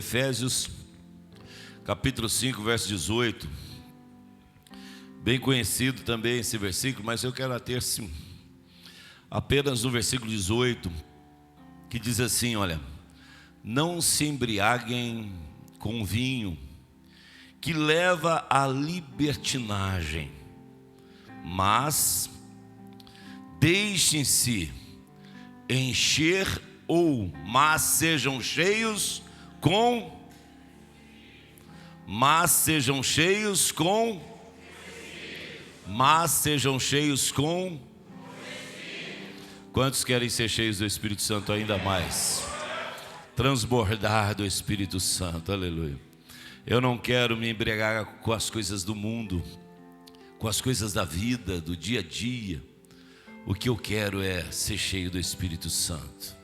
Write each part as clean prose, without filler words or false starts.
Efésios, capítulo 5, verso 18. Bem conhecido também esse versículo, mas eu quero ater-se apenas no versículo 18, que diz assim, olha: não se embriaguem com vinho, que leva à libertinagem, mas deixem-se encher, mas sejam cheios com Quantos querem ser cheios do Espírito Santo ainda mais? Transbordar do Espírito Santo, aleluia. Eu não quero me embriagar com as coisas do mundo, com as coisas da vida, do dia a dia. O que eu quero é ser cheio do Espírito Santo.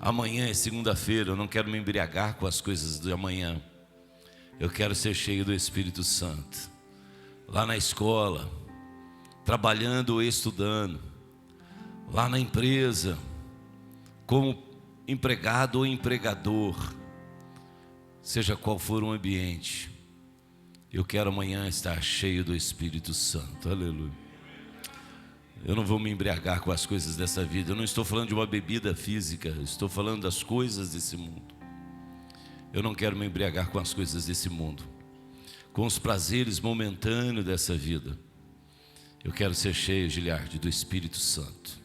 Amanhã é segunda-feira, eu não quero me embriagar com as coisas de amanhã. Eu quero ser cheio do Espírito Santo. Lá na escola, trabalhando ou estudando, lá na empresa, como empregado ou empregador, seja qual for o ambiente, eu quero amanhã estar cheio do Espírito Santo, aleluia. Eu não vou me embriagar com as coisas dessa vida. Eu não estou falando de uma bebida física, eu estou falando das coisas desse mundo. Eu não quero me embriagar com as coisas desse mundo, com os prazeres momentâneos dessa vida. Eu quero ser cheio, Giliardi, do Espírito Santo,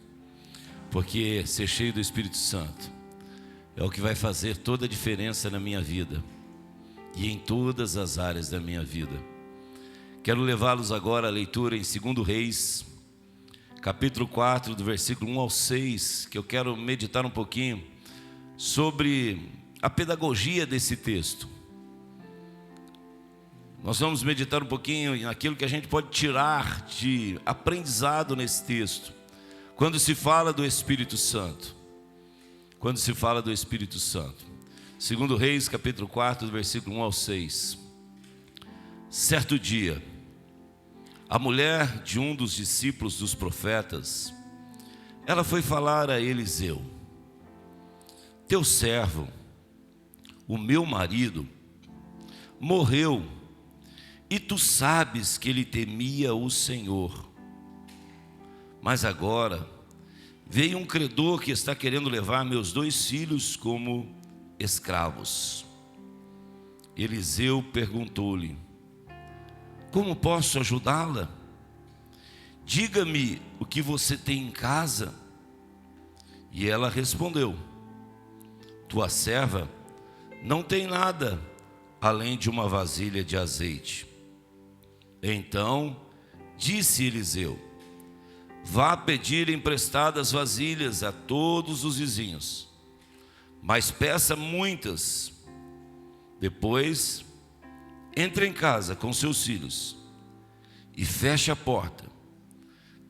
porque ser cheio do Espírito Santo é o que vai fazer toda a diferença na minha vida e em todas as áreas da minha vida. Quero levá-los agora à leitura em 2 Reis, capítulo 4, do versículo 1 ao 6, que eu quero meditar um pouquinho sobre a pedagogia desse texto. Nós vamos meditar um pouquinho naquilo que a gente pode tirar de aprendizado nesse texto, quando se fala do Espírito Santo. Quando se fala do Espírito Santo. 2 Reis, capítulo 4, do versículo 1 ao 6. Certo dia, a mulher de um dos discípulos dos profetas, ela foi falar a Eliseu: teu servo, o meu marido, morreu, e tu sabes que ele temia o Senhor. Mas agora veio um credor que está querendo levar meus 2 filhos como escravos. Eliseu perguntou-lhe: como posso ajudá-la? Diga-me o que você tem em casa. E ela respondeu: tua serva não tem nada além de uma vasilha de azeite. Então disse Eliseu: vá pedir emprestadas vasilhas a todos os vizinhos, mas peça muitas. Depois entre em casa com seus filhos e feche a porta.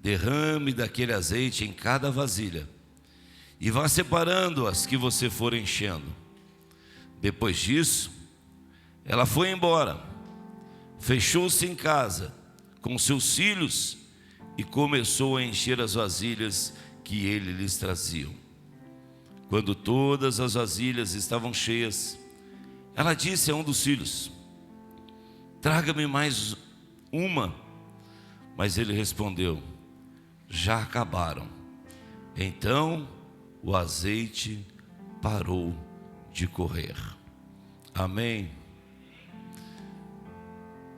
Derrame daquele azeite em cada vasilha e vá separando as que você for enchendo. Depois disso, ela foi embora, fechou-se em casa com seus filhos e começou a encher as vasilhas que ele lhes trazia. Quando todas as vasilhas estavam cheias, ela disse a um dos filhos: traga-me mais uma. Mas ele respondeu: já acabaram. Então o azeite parou de correr. Amém.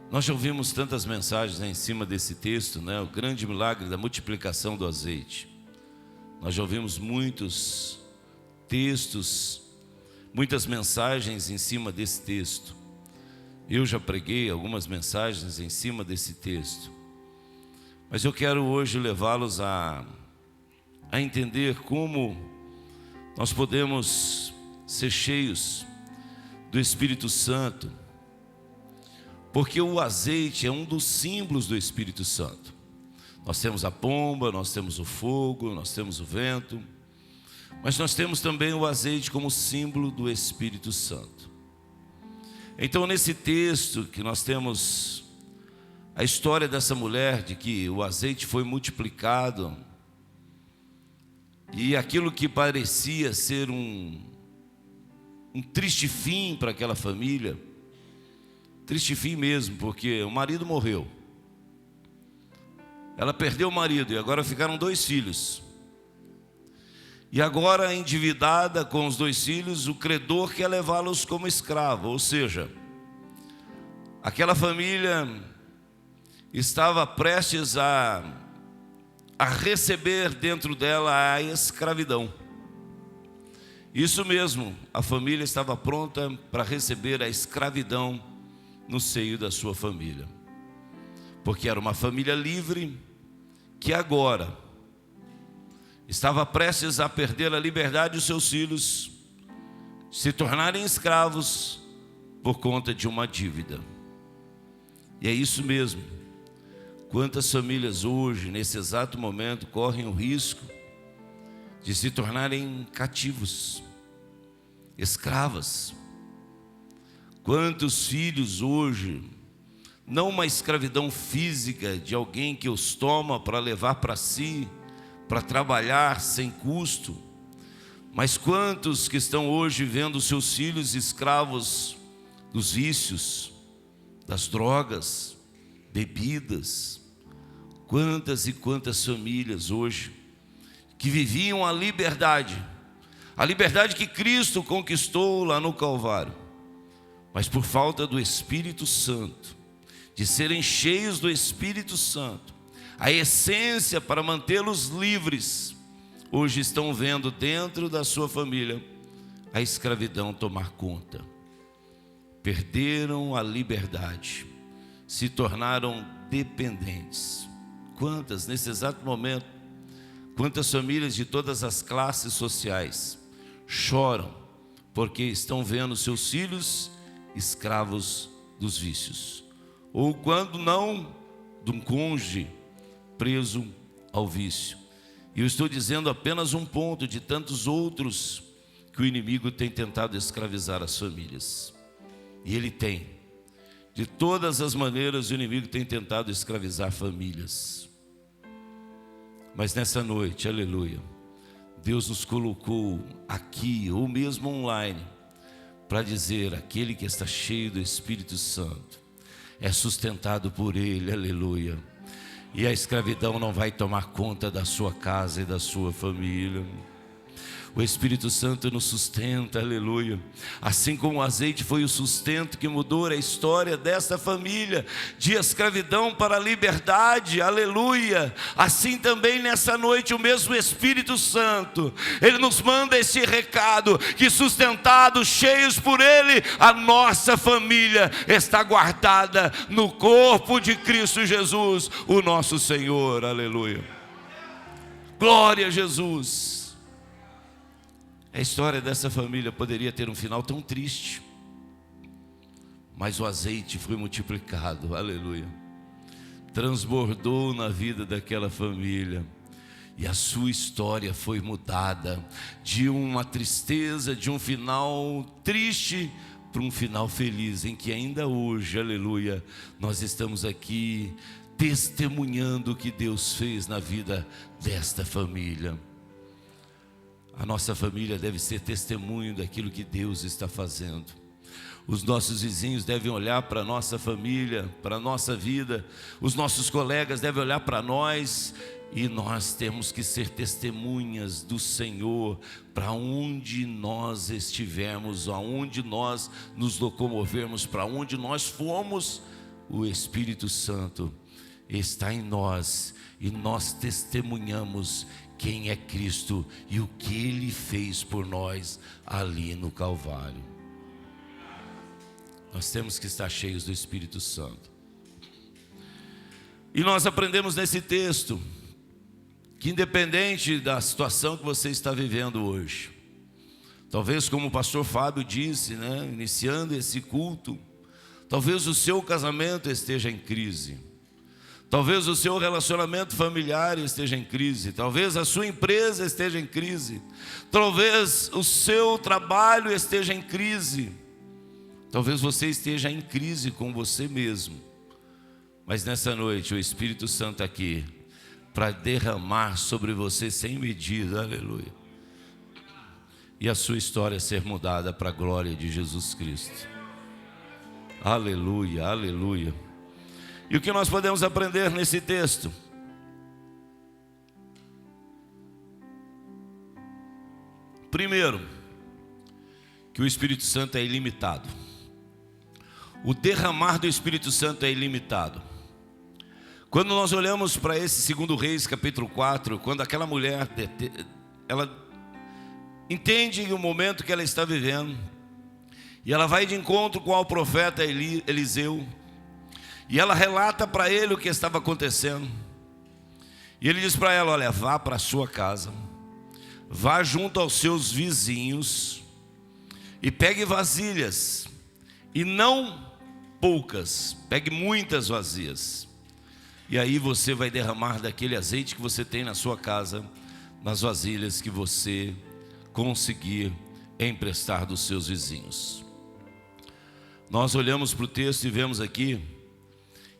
Nós já ouvimos tantas mensagens em cima desse texto, né? O grande milagre da multiplicação do azeite. Nós já ouvimos muitos textos, muitas mensagens em cima desse texto. Eu já preguei algumas mensagens em cima desse texto, mas eu quero hoje levá-los a entender como nós podemos ser cheios do Espírito Santo, porque o azeite é um dos símbolos do Espírito Santo. Nós temos a pomba, nós temos o fogo, nós temos o vento, mas nós temos também o azeite como símbolo do Espírito Santo. Então, nesse texto que nós temos a história dessa mulher, de que o azeite foi multiplicado, e aquilo que parecia ser um um triste fim para aquela família. Triste fim mesmo, porque o marido morreu. Ela perdeu o marido e agora ficaram 2 filhos. E agora, endividada com os 2 filhos, o credor quer levá-los como escravo. Ou seja, aquela família estava prestes a receber dentro dela a escravidão. Isso mesmo, a família estava pronta para receber a escravidão no seio da sua família. Porque era uma família livre que agora estava prestes a perder a liberdade dos seus filhos, se tornarem escravos por conta de uma dívida. E é isso mesmo. Quantas famílias hoje, nesse exato momento, correm o risco de se tornarem cativos, escravas. Quantos filhos hoje, não uma escravidão física de alguém que os toma para levar para si, para trabalhar sem custo, mas quantos que estão hoje vendo seus filhos escravos dos vícios, das drogas, bebidas. Quantas e quantas famílias hoje que viviam a liberdade que Cristo conquistou lá no Calvário, mas por falta do Espírito Santo, de serem cheios do Espírito Santo, a essência para mantê-los livres, hoje estão vendo dentro da sua família a escravidão tomar conta. Perderam a liberdade, se tornaram dependentes. Quantas, nesse exato momento, quantas famílias de todas as classes sociais choram porque estão vendo seus filhos escravos dos vícios, ou quando não, de um cônjuge preso ao vício. E eu estou dizendo apenas um ponto de tantos outros que o inimigo tem tentado escravizar as famílias. E ele tem, de todas as maneiras, o inimigo tem tentado escravizar famílias. Mas nessa noite, aleluia, Deus nos colocou aqui, ou mesmo online, para dizer: aquele que está cheio do Espírito Santo é sustentado por Ele, aleluia. E a escravidão não vai tomar conta da sua casa e da sua família. O Espírito Santo nos sustenta, aleluia. Assim como o azeite foi o sustento que mudou a história dessa família, de escravidão para a liberdade, aleluia. Assim também nessa noite o mesmo Espírito Santo, Ele nos manda esse recado, que sustentados, cheios por Ele, a nossa família está guardada no corpo de Cristo Jesus, o nosso Senhor, aleluia. Glória a Jesus. A história dessa família poderia ter um final tão triste, mas o azeite foi multiplicado, aleluia. Transbordou na vida daquela família, e a sua história foi mudada de uma tristeza, de um final triste, para um final feliz, em que ainda hoje, aleluia, nós estamos aqui testemunhando o que Deus fez na vida desta família. A nossa família deve ser testemunho daquilo que Deus está fazendo. Os nossos vizinhos devem olhar para a nossa família, para a nossa vida. Os nossos colegas devem olhar para nós. E nós temos que ser testemunhas do Senhor para onde nós estivermos, aonde nós nos locomovermos, para onde nós formos. O Espírito Santo está em nós e nós testemunhamos quem é Cristo e o que Ele fez por nós ali no Calvário. Nós temos que estar cheios do Espírito Santo. E nós aprendemos nesse texto que, independente da situação que você está vivendo hoje, talvez como o pastor Fábio disse, iniciando esse culto, talvez o seu casamento esteja em crise, talvez o seu relacionamento familiar esteja em crise, talvez a sua empresa esteja em crise, talvez o seu trabalho esteja em crise, talvez você esteja em crise com você mesmo. Mas nessa noite o Espírito Santo aqui para derramar sobre você sem medida, aleluia. e a sua história ser mudada para a glória de Jesus Cristo. Aleluia, aleluia. E o que nós podemos aprender nesse texto? Primeiro, que o Espírito Santo é ilimitado. O derramar do Espírito Santo é ilimitado. Quando nós olhamos para esse 2 Reis capítulo 4, quando aquela mulher, ela entende o momento que ela está vivendo, e ela vai de encontro com o profeta Eliseu, e ela relata para ele o que estava acontecendo, e ele diz para ela: olha, vá para a sua casa, vá junto aos seus vizinhos, e pegue vasilhas, e não poucas, pegue muitas vasilhas, e aí você vai derramar daquele azeite que você tem na sua casa, nas vasilhas que você conseguir emprestar dos seus vizinhos. Nós olhamos para o texto e vemos aqui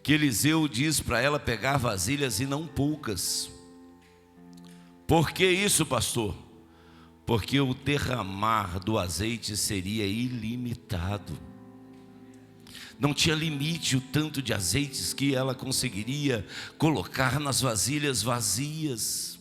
que Eliseu diz para ela pegar vasilhas e não poucas. Por que isso, pastor? Porque o derramar do azeite seria ilimitado. Não tinha limite o tanto de azeites que ela conseguiria colocar nas vasilhas vazias.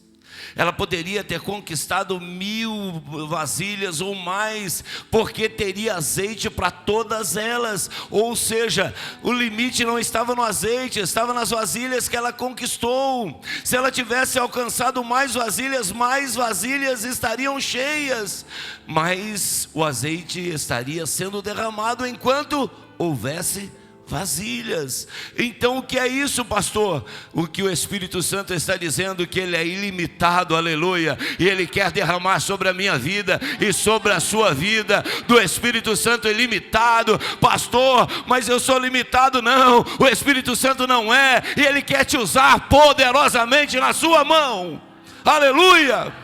Ela poderia ter conquistado 1000 vasilhas ou mais, porque teria azeite para todas elas. Ou seja, o limite não estava no azeite, estava nas vasilhas que ela conquistou. Se ela tivesse alcançado mais vasilhas estariam cheias, mas o azeite estaria sendo derramado enquanto houvesse vasilhas. Então o que é isso, pastor? O que o Espírito Santo está dizendo, que Ele é ilimitado, aleluia, e Ele quer derramar sobre a minha vida e sobre a sua vida, do Espírito Santo ilimitado. Pastor, mas eu sou limitado. Não, o Espírito Santo não é, e Ele quer te usar poderosamente na sua mão, aleluia.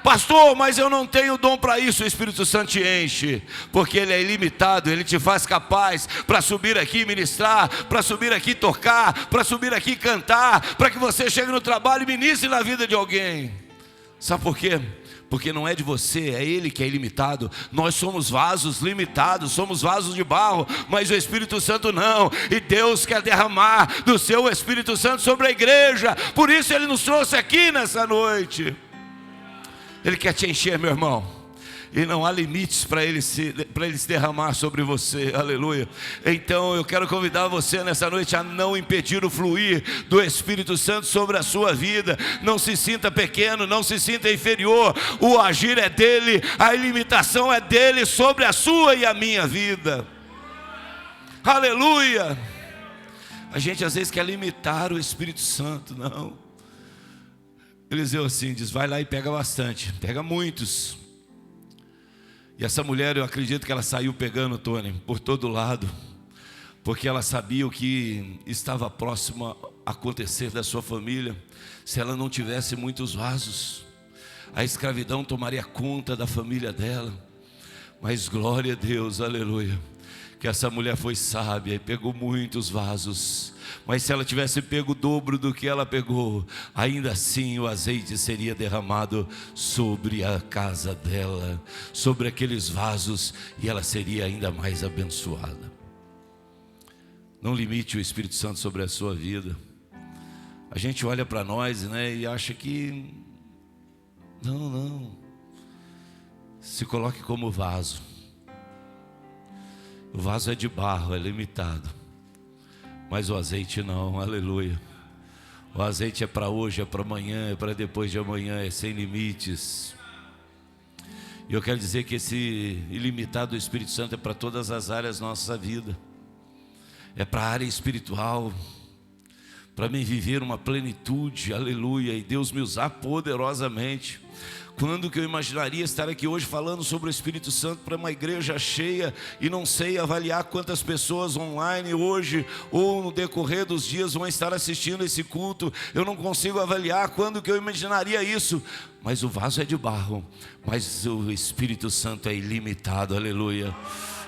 Pastor, mas eu não tenho dom para isso. O Espírito Santo te enche, porque Ele é ilimitado. Ele te faz capaz para subir aqui e ministrar, para subir aqui e tocar, para subir aqui e cantar, para que você chegue no trabalho e ministre na vida de alguém. Sabe por quê? Porque não é de você, é Ele que é ilimitado. Nós somos vasos limitados, somos vasos de barro, mas o Espírito Santo não. E Deus quer derramar do seu Espírito Santo sobre a igreja. Por isso Ele nos trouxe aqui nessa noite. Ele quer te encher, meu irmão, e não há limites para ele se derramar sobre você, aleluia. Então eu quero convidar você nessa noite a não impedir o fluir do Espírito Santo sobre a sua vida. Não se sinta pequeno, não se sinta inferior. O agir é dele, a ilimitação é dele sobre a sua e a minha vida, aleluia. A gente às vezes quer limitar o Espírito Santo, não. Eliseu assim diz: vai lá e pega bastante, pega muitos. E essa mulher, eu acredito que ela saiu pegando, Tony, por todo lado, porque ela sabia o que estava próximo a acontecer da sua família. Se ela não tivesse muitos vasos, a escravidão tomaria conta da família dela. Mas glória a Deus, aleluia, que essa mulher foi sábia e pegou muitos vasos. Mas se ela tivesse pego o dobro do que ela pegou, ainda assim o azeite seria derramado sobre a casa dela, sobre aqueles vasos, e ela seria ainda mais abençoada. Não limite o Espírito Santo sobre a sua vida. A gente olha para nós, né, e acha que não. Se coloque como vaso. O vaso é de barro, é limitado. Mas o azeite não, aleluia. O azeite é para hoje, é para amanhã, é para depois de amanhã, é sem limites. E eu quero dizer que esse ilimitado do Espírito Santo é para todas as áreas da nossa vida. É para a área espiritual, para mim viver uma plenitude, aleluia, e Deus me usar poderosamente. Quando que eu imaginaria estar aqui hoje falando sobre o Espírito Santo para uma igreja cheia, e não sei avaliar quantas pessoas online hoje ou no decorrer dos dias vão estar assistindo esse culto. Eu não consigo avaliar quando que eu imaginaria isso. Mas o vaso é de barro, mas o Espírito Santo é ilimitado, aleluia.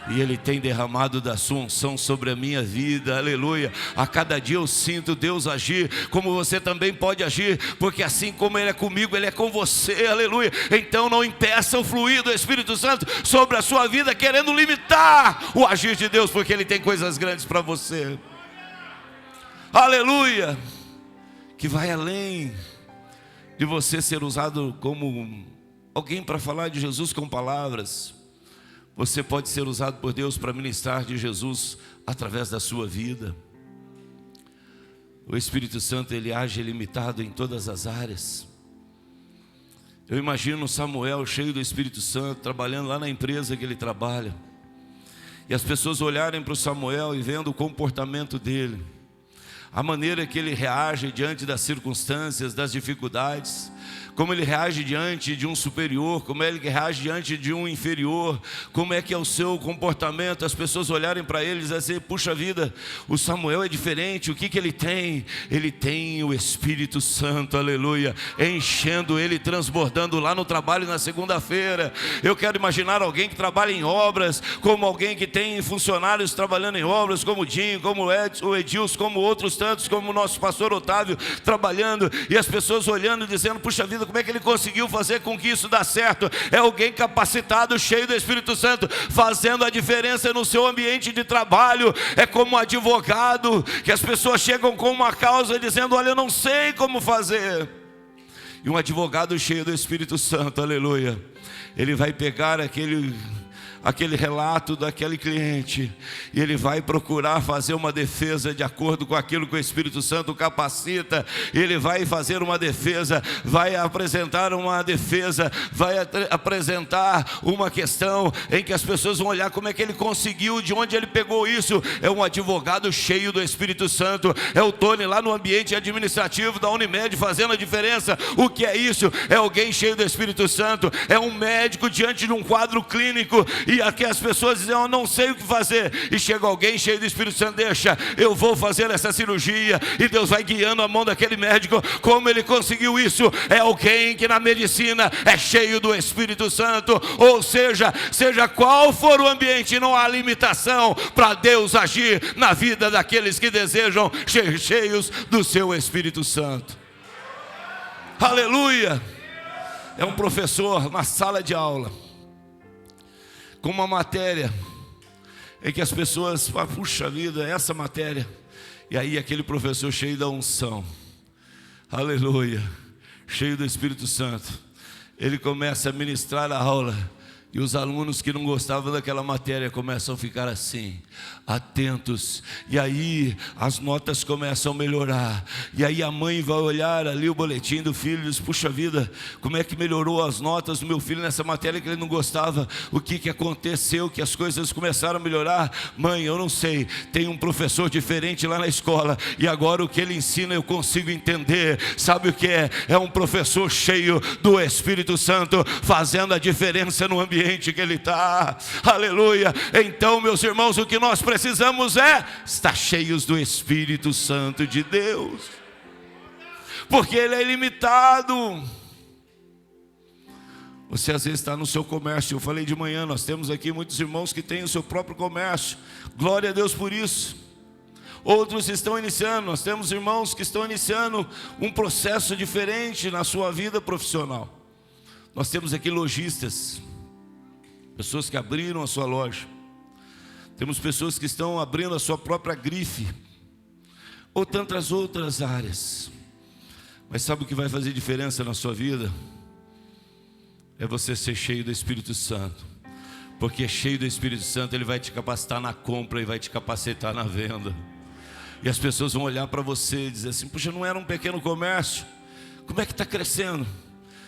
E Ele tem derramado da sua unção sobre a minha vida, aleluia. A cada dia eu sinto Deus agir, como você também pode agir, porque assim como Ele é comigo, Ele é com você, aleluia. Então não impeça o fluir do Espírito Santo sobre a sua vida, querendo limitar o agir de Deus, porque Ele tem coisas grandes para você, aleluia, que vai além de você ser usado como alguém para falar de Jesus com palavras. Você pode ser usado por Deus para ministrar de Jesus através da sua vida. O Espírito Santo, ele age ilimitado em todas as áreas. Eu imagino Samuel cheio do Espírito Santo, trabalhando lá na empresa que ele trabalha, e as pessoas olharem para o Samuel e vendo o comportamento dele, a maneira que ele reage diante das circunstâncias, das dificuldades, como ele reage diante de um superior, como ele reage diante de um inferior, como é que é o seu comportamento. As pessoas olharem para ele e dizem assim: puxa vida, o Samuel é diferente. O que ele tem? Ele tem o Espírito Santo, aleluia, enchendo ele, transbordando lá no trabalho na segunda-feira. Eu quero imaginar alguém que trabalha em obras, como alguém que tem funcionários trabalhando em obras, como o Dinho, como o Edilson, como outros tantos, como o nosso pastor Otávio trabalhando, e as pessoas olhando e dizendo: puxa vida, como é que ele conseguiu fazer com que isso dê certo? É alguém capacitado, cheio do Espírito Santo, fazendo a diferença no seu ambiente de trabalho. É como um advogado, que as pessoas chegam com uma causa dizendo: olha, eu não sei como fazer. E um advogado cheio do Espírito Santo, aleluia, ele vai pegar aquele relato daquele cliente, e ele vai procurar fazer uma defesa de acordo com aquilo que o Espírito Santo capacita. Ele vai fazer uma defesa, vai apresentar uma defesa, vai apresentar uma questão em que as pessoas vão olhar como é que ele conseguiu, de onde ele pegou isso. É um advogado cheio do Espírito Santo. É o Tony lá no ambiente administrativo da Unimed fazendo a diferença. O que é isso? É alguém cheio do Espírito Santo. É um médico diante de um quadro clínico, e aqui as pessoas dizem: eu não sei o que fazer, e chega alguém cheio do Espírito Santo: deixa, eu vou fazer essa cirurgia. E Deus vai guiando a mão daquele médico. Como ele conseguiu isso? É alguém que na medicina é cheio do Espírito Santo. Ou seja qual for o ambiente, não há limitação para Deus agir na vida daqueles que desejam ser cheios do seu Espírito Santo, aleluia. É um professor na sala de aula com uma matéria em que as pessoas falam: puxa vida, essa matéria. E aí aquele professor cheio da unção, aleluia, cheio do Espírito Santo, ele começa a ministrar a aula, e os alunos que não gostavam daquela matéria começam a ficar assim, atentos. E aí as notas começam a melhorar. E aí a mãe vai olhar ali o boletim do filho e diz: puxa vida, como é que melhorou as notas do meu filho nessa matéria que ele não gostava? O que aconteceu que as coisas começaram a melhorar? Mãe, eu não sei, tem um professor diferente lá na escola, e agora o que ele ensina eu consigo entender. Sabe o que é? É um professor cheio do Espírito Santo, fazendo a diferença no ambiente que ele está, aleluia. Então, meus irmãos, o que nós precisamos é estar cheios do Espírito Santo de Deus, porque ele é ilimitado. Você às vezes está no seu comércio. Eu falei de manhã, nós temos aqui muitos irmãos que têm o seu próprio comércio, glória a Deus por isso. Outros estão iniciando, nós temos irmãos que estão iniciando um processo diferente na sua vida profissional. Nós temos aqui lojistas, pessoas que abriram a sua loja. Temos pessoas que estão abrindo a sua própria grife, ou tantas outras áreas. Mas sabe o que vai fazer diferença na sua vida? É você ser cheio do Espírito Santo. Porque cheio do Espírito Santo, ele vai te capacitar na compra e vai te capacitar na venda. E as pessoas vão olhar para você e dizer assim: puxa, não era um pequeno comércio? Como é que está crescendo?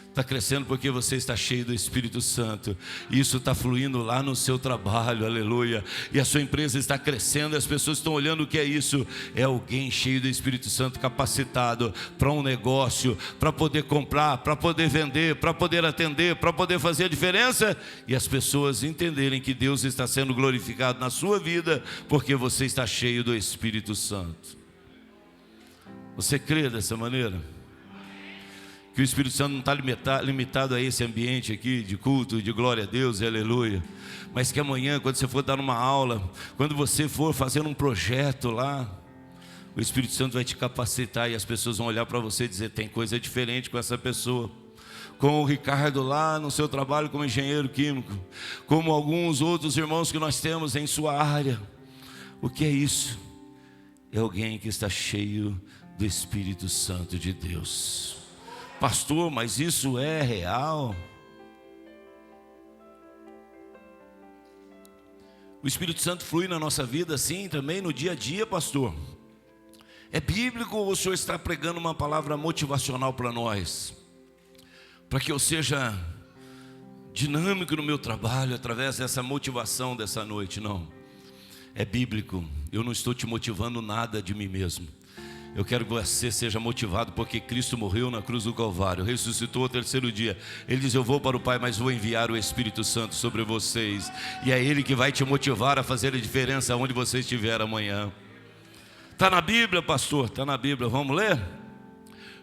Está crescendo porque você está cheio do Espírito Santo. E isso está fluindo lá no seu trabalho, aleluia. E a sua empresa está crescendo, e as pessoas estão olhando o que é isso. É alguém cheio do Espírito Santo, capacitado para um negócio, para poder comprar, para poder vender, para poder atender, para poder fazer a diferença. E as pessoas entenderem que Deus está sendo glorificado na sua vida, porque você está cheio do Espírito Santo. Você crê dessa maneira? que o Espírito Santo não está limitado a esse ambiente aqui de culto, de glória a Deus, aleluia. Mas que amanhã, quando você for dar uma aula, quando você for fazer um projeto lá, o Espírito Santo vai te capacitar e as pessoas vão olhar para você e dizer: tem coisa diferente com essa pessoa. Com o Ricardo lá no seu trabalho como engenheiro químico, como alguns outros irmãos que nós temos em sua área. O que é isso? É alguém que está cheio do Espírito Santo de Deus. Pastor, mas isso é real? O Espírito Santo flui na nossa vida assim também no dia a dia, pastor? É bíblico ou o senhor está pregando uma palavra motivacional para nós? Para que eu seja dinâmico no meu trabalho através dessa motivação dessa noite? Não, é bíblico. Eu não estou te motivando nada de mim mesmo. Eu quero que você seja motivado porque Cristo morreu na cruz do Calvário, ressuscitou ao terceiro dia. Ele diz: eu vou para o Pai, mas vou enviar o Espírito Santo sobre vocês. E é Ele que vai te motivar a fazer a diferença onde você estiver amanhã. Está na Bíblia, pastor? Está na Bíblia, vamos ler?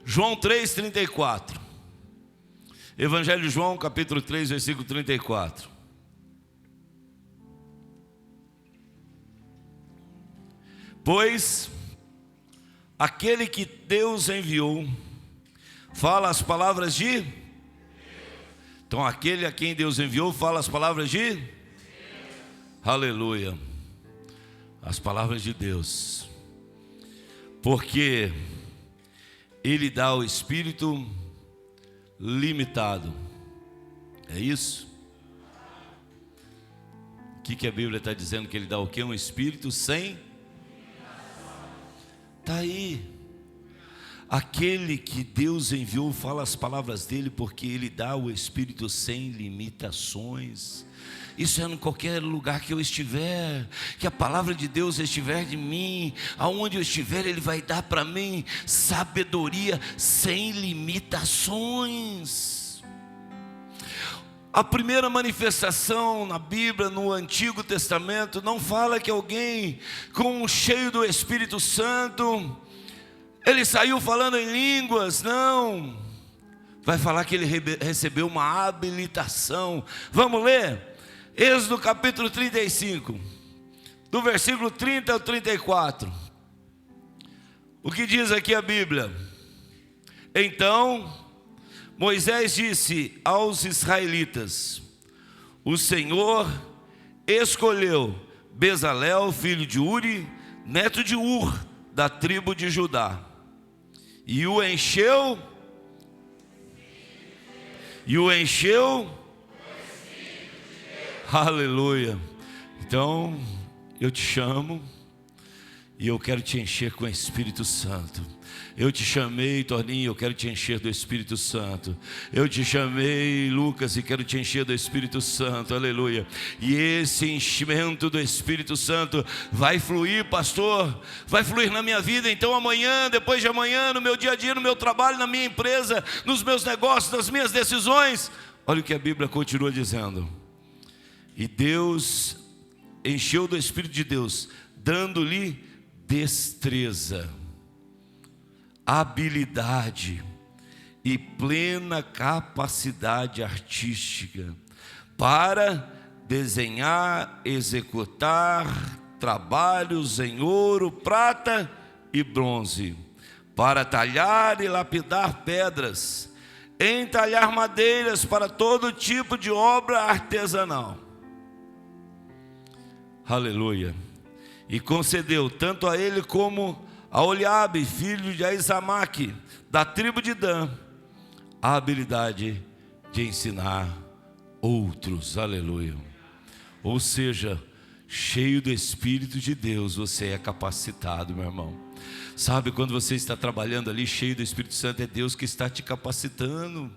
João 3,34. Evangelho de João, capítulo 3, versículo 34. Pois aquele que Deus enviou fala as palavras de... Então aquele a quem Deus enviou fala as palavras de... Aleluia. As palavras de Deus. Porque Ele dá o Espírito limitado. É isso? O que a Bíblia está dizendo? Que Ele dá o quê? Um Espírito sem... Está aí. Aquele que Deus enviou fala as palavras dele, porque Ele dá o Espírito sem limitações. Isso é em qualquer lugar que eu estiver, que a palavra de Deus estiver de mim, aonde eu estiver, Ele vai dar para mim sabedoria sem limitações. A primeira manifestação na Bíblia, no Antigo Testamento, não fala que alguém cheio do Espírito Santo, ele saiu falando em línguas, não. Vai falar que ele recebeu uma habilitação. Vamos ler? Êxodo capítulo 35, do versículo 30 ao 34. O que diz aqui a Bíblia? Então Moisés disse aos israelitas: o Senhor escolheu Bezalel, filho de Uri, neto de Ur, da tribo de Judá, e o encheu aleluia. Então eu te chamo e eu quero te encher com o Espírito Santo. Eu te chamei, Toninho, eu quero te encher do Espírito Santo. Eu te chamei, Lucas, e quero te encher do Espírito Santo, aleluia. E esse enchimento do Espírito Santo vai fluir, pastor, vai fluir na minha vida. Então amanhã, depois de amanhã, no meu dia a dia, no meu trabalho, na minha empresa, nos meus negócios, nas minhas decisões. Olha o que a Bíblia continua dizendo. E Deus encheu do Espírito de Deus, dando-lhe destreza, habilidade e plena capacidade artística para desenhar, executar trabalhos em ouro, prata e bronze, para talhar e lapidar pedras, entalhar madeiras para todo tipo de obra artesanal. Aleluia. E concedeu tanto a ele como a Oliabe, filho de Aizamaque, da tribo de Dan, a habilidade de ensinar outros. Aleluia. Ou seja, cheio do Espírito de Deus, você é capacitado, meu irmão. Sabe, quando você está trabalhando ali cheio do Espírito Santo, é Deus que está te capacitando.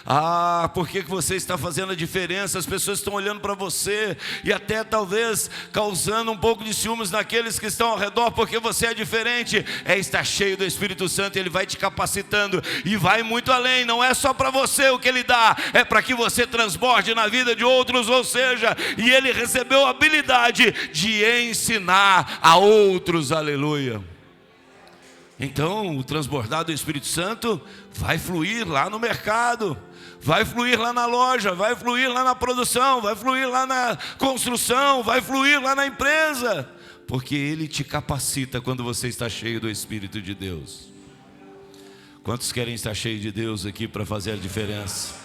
Ah, por que você está fazendo a diferença? As pessoas estão olhando para você e até talvez causando um pouco de ciúmes naqueles que estão ao redor, porque você é diferente. É estar cheio do Espírito Santo, Ele vai te capacitando e vai muito além. Não é só para você o que Ele dá, é para que você transborde na vida de outros. Ou seja, e ele recebeu a habilidade de ensinar a outros. Aleluia. Então o transbordar do Espírito Santo vai fluir lá no mercado, vai fluir lá na loja, vai fluir lá na produção, vai fluir lá na construção, vai fluir lá na empresa, porque Ele te capacita quando você está cheio do Espírito de Deus. Quantos querem estar cheios de Deus aqui para fazer a diferença?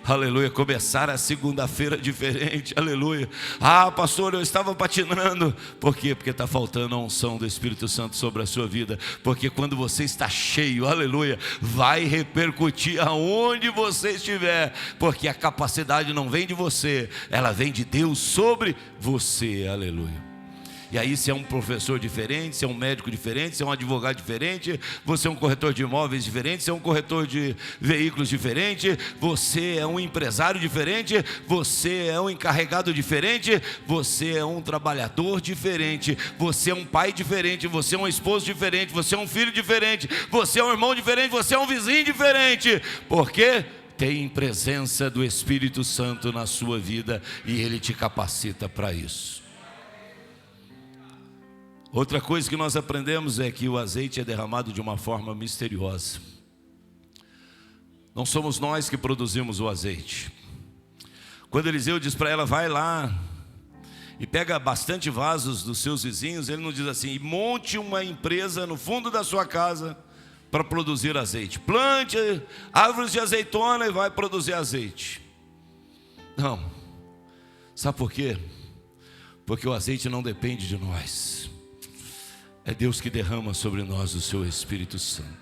Aleluia, começar a segunda-feira diferente, aleluia. Ah, pastor, eu estava patinando. Por quê? Porque está faltando a unção do Espírito Santo sobre a sua vida. Porque quando você está cheio, aleluia, vai repercutir aonde você estiver. Porque a capacidade não vem de você, ela vem de Deus sobre você, aleluia. E aí, se é um professor diferente, se é um médico diferente, se é um advogado diferente, você é um corretor de imóveis diferente, se é um corretor de veículos diferente, você é um empresário diferente, você é um encarregado diferente, você é um trabalhador diferente, você é um pai diferente, você é um esposo diferente, você é um filho diferente, você é um irmão diferente, você é um vizinho diferente. Por quê? Tem presença do Espírito Santo na sua vida e Ele te capacita para isso. Outra coisa que nós aprendemos é que o azeite é derramado de uma forma misteriosa. Não somos nós que produzimos o azeite. Quando Eliseu diz para ela, vai lá e pega bastante vasos dos seus vizinhos, ele não diz assim, monte uma empresa no fundo da sua casa para produzir azeite. Plante árvores de azeitona e vai produzir azeite. Não. Sabe por quê? Porque o azeite não depende de nós. É Deus que derrama sobre nós o seu Espírito Santo.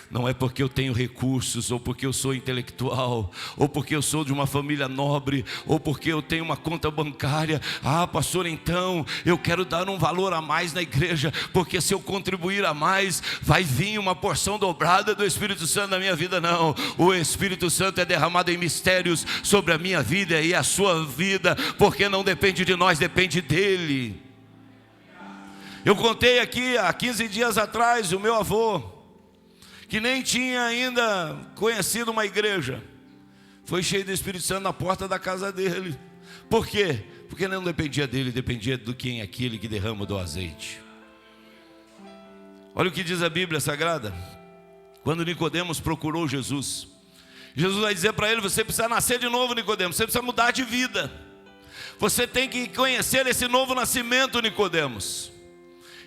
Não é porque eu tenho recursos, ou porque eu sou intelectual, ou porque eu sou de uma família nobre, ou porque eu tenho uma conta bancária. Ah, pastor, então eu quero dar um valor a mais na igreja, porque se eu contribuir a mais, vai vir uma porção dobrada do Espírito Santo na minha vida. Não, o Espírito Santo é derramado em mistérios sobre a minha vida e a sua vida, porque não depende de nós, depende dEle. Eu contei aqui há 15 dias atrás o meu avô, que nem tinha ainda conhecido uma igreja, foi cheio do Espírito Santo na porta da casa dele. Por quê? Porque não dependia dele, dependia do quem é aquele que derrama do azeite. Olha o que diz a Bíblia Sagrada. Quando Nicodemos procurou Jesus, Jesus vai dizer para ele, você precisa nascer de novo, Nicodemos, você precisa mudar de vida. Você tem que conhecer esse novo nascimento, Nicodemos.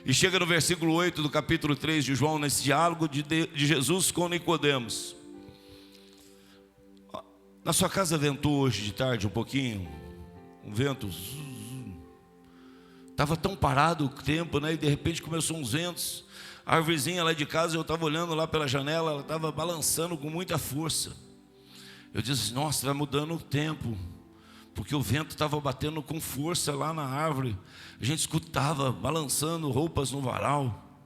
E chega no versículo 8 do capítulo 3 de João, nesse diálogo de Jesus com Nicodemos. Na sua casa ventou hoje de tarde um pouquinho, um vento. Estava tão parado o tempo, né? E de repente começou uns ventos. A árvorezinha lá de casa, eu estava olhando lá pela janela, ela estava balançando com muita força. Eu disse, nossa, está mudando o tempo. Porque o vento estava batendo com força lá na árvore. A gente escutava balançando roupas no varal.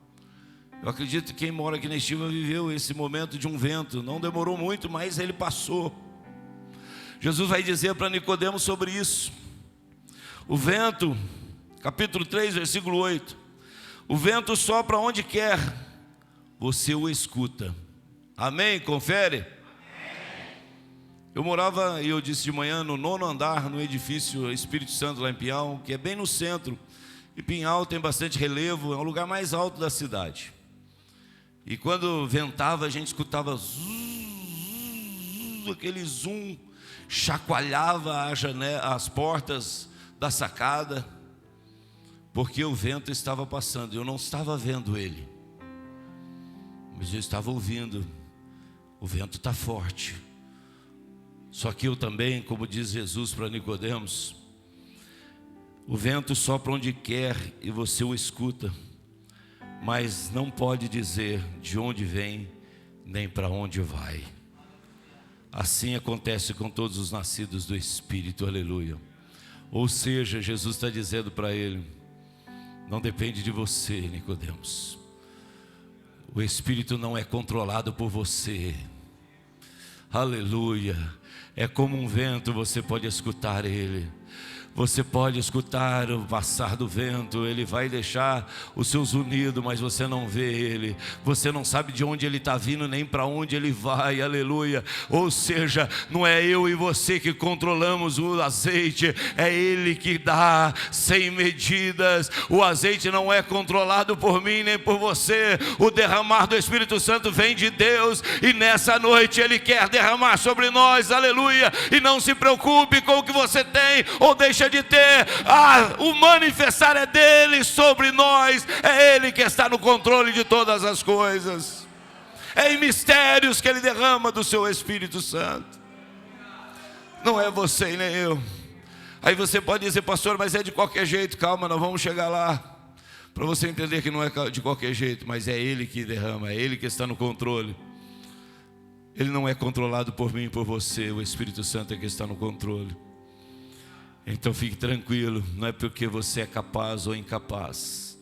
Eu acredito que quem mora aqui na Estiva viveu esse momento de um vento. Não demorou muito, mas ele passou. Jesus vai dizer para Nicodemos sobre isso. O vento, capítulo 3, versículo 8. O vento sopra onde quer, você o escuta. Amém? Confere? Eu morava, e eu disse de manhã, no 9º andar, no edifício Espírito Santo lá em Pinhal, que é bem no centro. E Pinhal tem bastante relevo, é o lugar mais alto da cidade. E quando ventava, a gente escutava aquele zoom, chacoalhava as portas da sacada, porque o vento estava passando. Eu não estava vendo ele, mas eu estava ouvindo. O vento está forte. Só que eu também, como diz Jesus para Nicodemos, o vento sopra onde quer e você o escuta, mas não pode dizer de onde vem, nem para onde vai. Assim acontece com todos os nascidos do Espírito, aleluia. Ou seja, Jesus está dizendo para ele, não depende de você, Nicodemos. O Espírito não é controlado por você, aleluia. É como um vento, você pode escutar ele. Você pode escutar o passar do vento, ele vai deixar os seus unidos, mas você não vê ele. Você não sabe de onde ele está vindo, nem para onde ele vai, aleluia. Ou seja, não é eu e você que controlamos o azeite, é ele que dá sem medidas. O azeite não é controlado por mim nem por você. O derramar do Espírito Santo vem de Deus, e nessa noite ele quer derramar sobre nós, aleluia. E não se preocupe com o que você tem ou deixa de ter, o manifestar é dele sobre nós, é ele que está no controle de todas as coisas. É em mistérios que ele derrama do seu Espírito Santo, não é você e nem eu. Aí você pode dizer: pastor, mas é de qualquer jeito. Calma, nós vamos chegar lá, para você entender que não é de qualquer jeito, mas é ele que derrama, é ele que está no controle. Ele não é controlado por mim e por você, o Espírito Santo é que está no controle. Então fique tranquilo, não é porque você é capaz ou incapaz,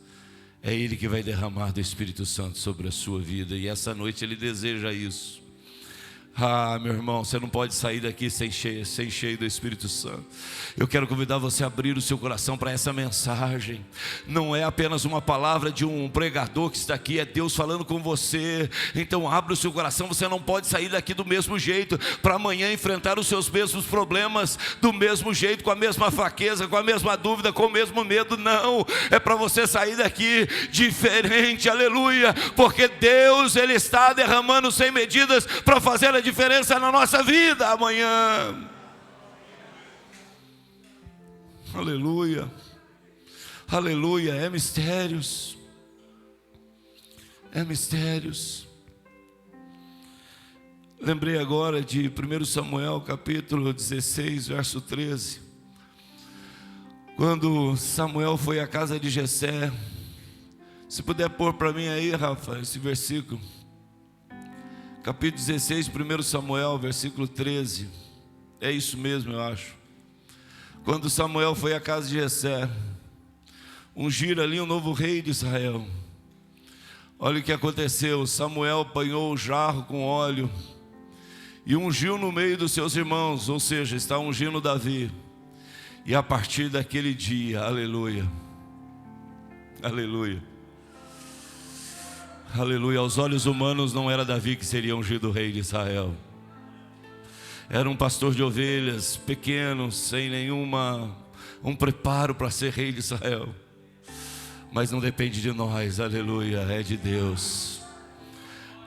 é ele que vai derramar do Espírito Santo sobre a sua vida, e essa noite ele deseja isso. Meu irmão, você não pode sair daqui sem cheio do Espírito Santo. Eu quero convidar você a abrir o seu coração para essa mensagem. Não é apenas uma palavra de um pregador que está aqui, é Deus falando com você. Então abra o seu coração. Você não pode sair daqui do mesmo jeito, para amanhã enfrentar os seus mesmos problemas do mesmo jeito, com a mesma fraqueza, com a mesma dúvida, com o mesmo medo. Não, é para você sair daqui diferente, aleluia. Porque Deus, ele está derramando sem medidas para fazer a diferença na nossa vida amanhã. Aleluia, aleluia. É mistérios, é mistérios. Lembrei agora de 1 Samuel capítulo 16 verso 13, quando Samuel foi à casa de Jessé. Se puder pôr para mim aí, Rafa, esse versículo, capítulo 16, 1 Samuel, versículo 13. É isso mesmo, eu acho. Quando Samuel foi à casa de Jessé, ungir ali um novo rei de Israel. Olha o que aconteceu. Samuel apanhou o jarro com óleo e ungiu no meio dos seus irmãos, ou seja, está ungindo Davi. E a partir daquele dia, aleluia, aleluia, aleluia, aos olhos humanos não era Davi que seria ungido rei de Israel. Era um pastor de ovelhas, pequeno, sem um preparo para ser rei de Israel. Mas não depende de nós, aleluia, é de Deus.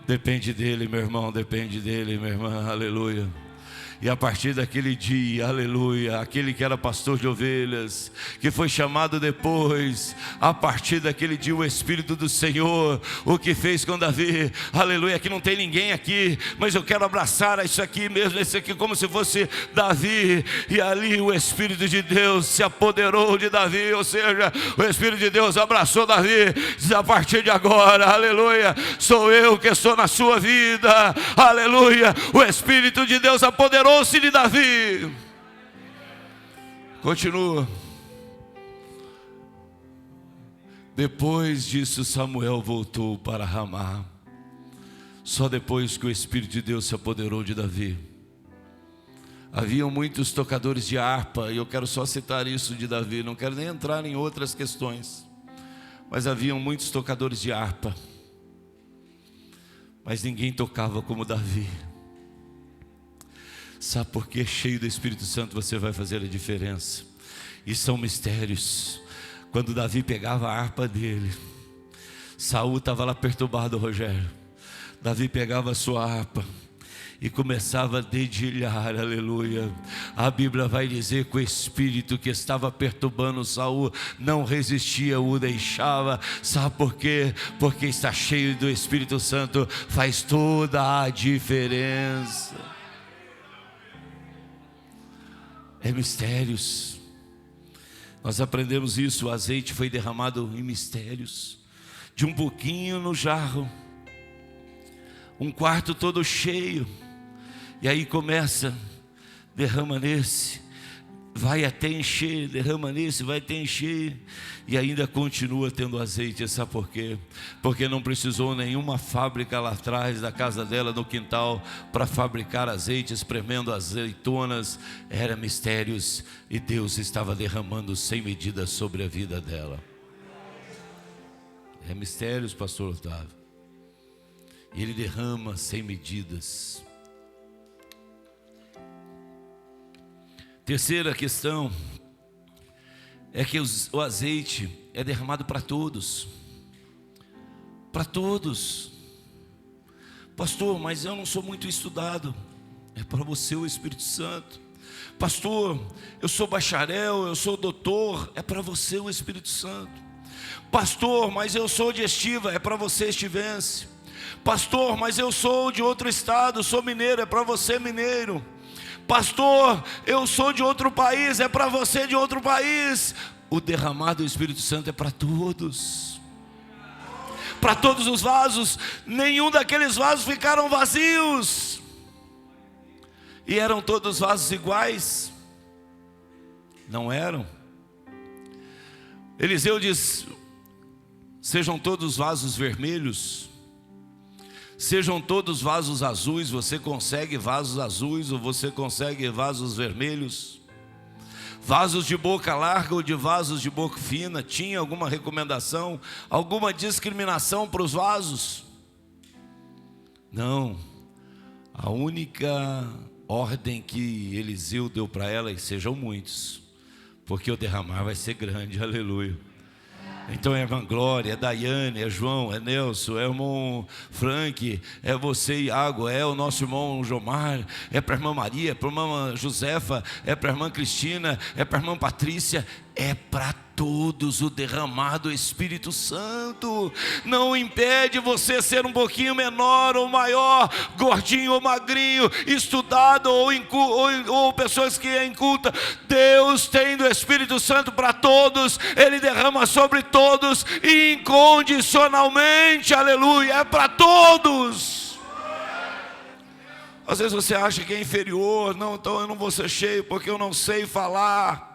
Depende dele, meu irmão, depende dele, minha irmã, aleluia. E a partir daquele dia, aleluia, aquele que era pastor de ovelhas, que foi chamado depois, a partir daquele dia o Espírito do Senhor, o que fez com Davi, aleluia. Aqui não tem ninguém aqui, mas eu quero abraçar isso aqui mesmo, esse aqui como se fosse Davi. E ali o Espírito de Deus se apoderou de Davi, ou seja, o Espírito de Deus abraçou Davi. Diz: a partir de agora, aleluia, sou eu que estou na sua vida, aleluia. O Espírito de Deus apoderou de Davi. Continua. Depois disso, Samuel voltou para Ramá. Só depois que o Espírito de Deus se apoderou de Davi. Haviam muitos tocadores de harpa, e eu quero só citar isso de Davi, não quero nem entrar em outras questões. Mas haviam muitos tocadores de harpa, mas ninguém tocava como Davi. Sabe por quê? Cheio do Espírito Santo você vai fazer a diferença. E são mistérios. Quando Davi pegava a harpa dele, Saul estava lá perturbado, Rogério. Davi pegava a sua harpa e começava a dedilhar, aleluia. A Bíblia vai dizer que o espírito que estava perturbando Saul não resistia, o deixava. Sabe por quê? Porque está cheio do Espírito Santo, faz toda a diferença. É mistérios. Nós aprendemos isso. O azeite foi derramado em mistérios. De um pouquinho no jarro, um quarto todo cheio. E aí começa, derrama nesse, vai até encher, derrama nisso, vai até encher, e ainda continua tendo azeite. Sabe por quê? Porque não precisou nenhuma fábrica lá atrás da casa dela, no quintal, para fabricar azeite, espremendo azeitonas. Era mistérios, e Deus estava derramando sem medida sobre a vida dela. É mistérios, pastor Otávio. E Ele derrama sem medidas. Terceira questão é que o azeite é derramado para todos. Para todos. Pastor, mas eu não sou muito estudado. É para você o Espírito Santo. Pastor, eu sou bacharel, eu sou doutor. É para você o Espírito Santo. Pastor, mas eu sou de Estiva. É para você, estivense. Pastor, mas eu sou de outro estado, sou mineiro. É para você, mineiro. Pastor, eu sou de outro país, é para você de outro país. O derramar do Espírito Santo é para todos. Para todos os vasos. Nenhum daqueles vasos ficaram vazios. E eram todos vasos iguais? Não eram. Eliseu diz: sejam todos vasos vermelhos, sejam todos vasos azuis. Você consegue vasos azuis ou você consegue vasos vermelhos? Vasos de boca larga ou de vasos de boca fina? Tinha alguma recomendação, alguma discriminação para os vasos? Não. A única ordem que Eliseu deu para elas: sejam muitos, porque o derramar vai ser grande. Aleluia. Então é irmã Glória, é Daiane, é João, é Nelson, é o irmão Frank, é você, Iago, é o nosso irmão Jomar, é para a irmã Maria, é para a irmã Josefa, é para a irmã Cristina, é para a irmã Patrícia. É para todos o derramar do Espírito Santo. Não impede você ser um pouquinho menor ou maior, gordinho ou magrinho, estudado ou pessoas que é inculta. Deus tem do Espírito Santo para todos. Ele derrama sobre todos incondicionalmente. Aleluia, é para todos. Às vezes você acha que é inferior. Não, então eu não vou ser cheio porque eu não sei falar.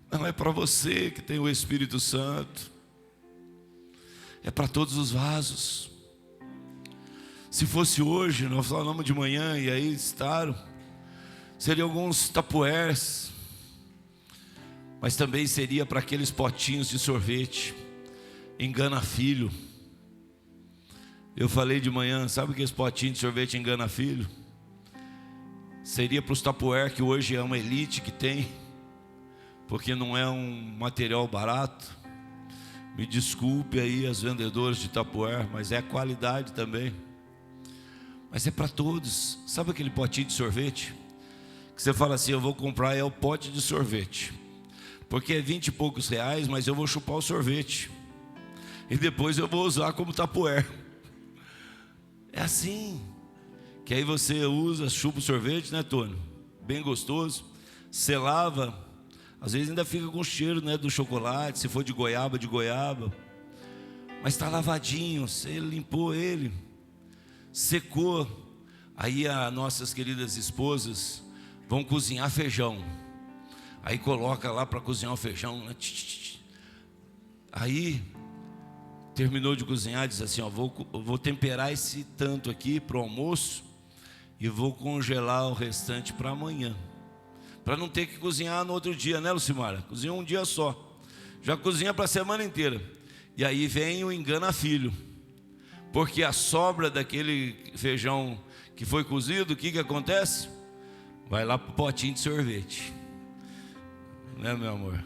Não, é para você que tem o Espírito Santo. É para todos os vasos. Se fosse hoje, nós falamos de manhã e aí estaram, seriam alguns tapués, mas também seria para aqueles potinhos de sorvete, engana filho. Eu falei de manhã, sabe aqueles potinhos de sorvete engana filho? Seria para os tapués, que hoje é uma elite que tem, porque não é um material barato. Me desculpe aí as vendedoras de tapué, mas é qualidade também. Mas é para todos. Sabe aquele potinho de sorvete? Que você fala assim: eu vou comprar é o pote de sorvete, porque é 20 e poucos reais, mas eu vou chupar o sorvete e depois eu vou usar como tapué. É assim. Que aí você usa, chupa o sorvete, né, Tônio? Bem gostoso. Você lava. Às vezes ainda fica com cheiro, né, do chocolate. Se for de goiaba, mas está lavadinho. Você limpou ele, secou. Aí as nossas queridas esposas vão cozinhar feijão. Aí coloca lá para cozinhar o feijão, né? Aí terminou de cozinhar, diz assim: ó, vou temperar esse tanto aqui para o almoço e vou congelar o restante para amanhã, para não ter que cozinhar no outro dia, né, Lucimara? Cozinha um dia só, já cozinha para a semana inteira. E aí vem o engana filho, porque a sobra daquele feijão que foi cozido, o que acontece? Vai lá para o potinho de sorvete, né, meu amor?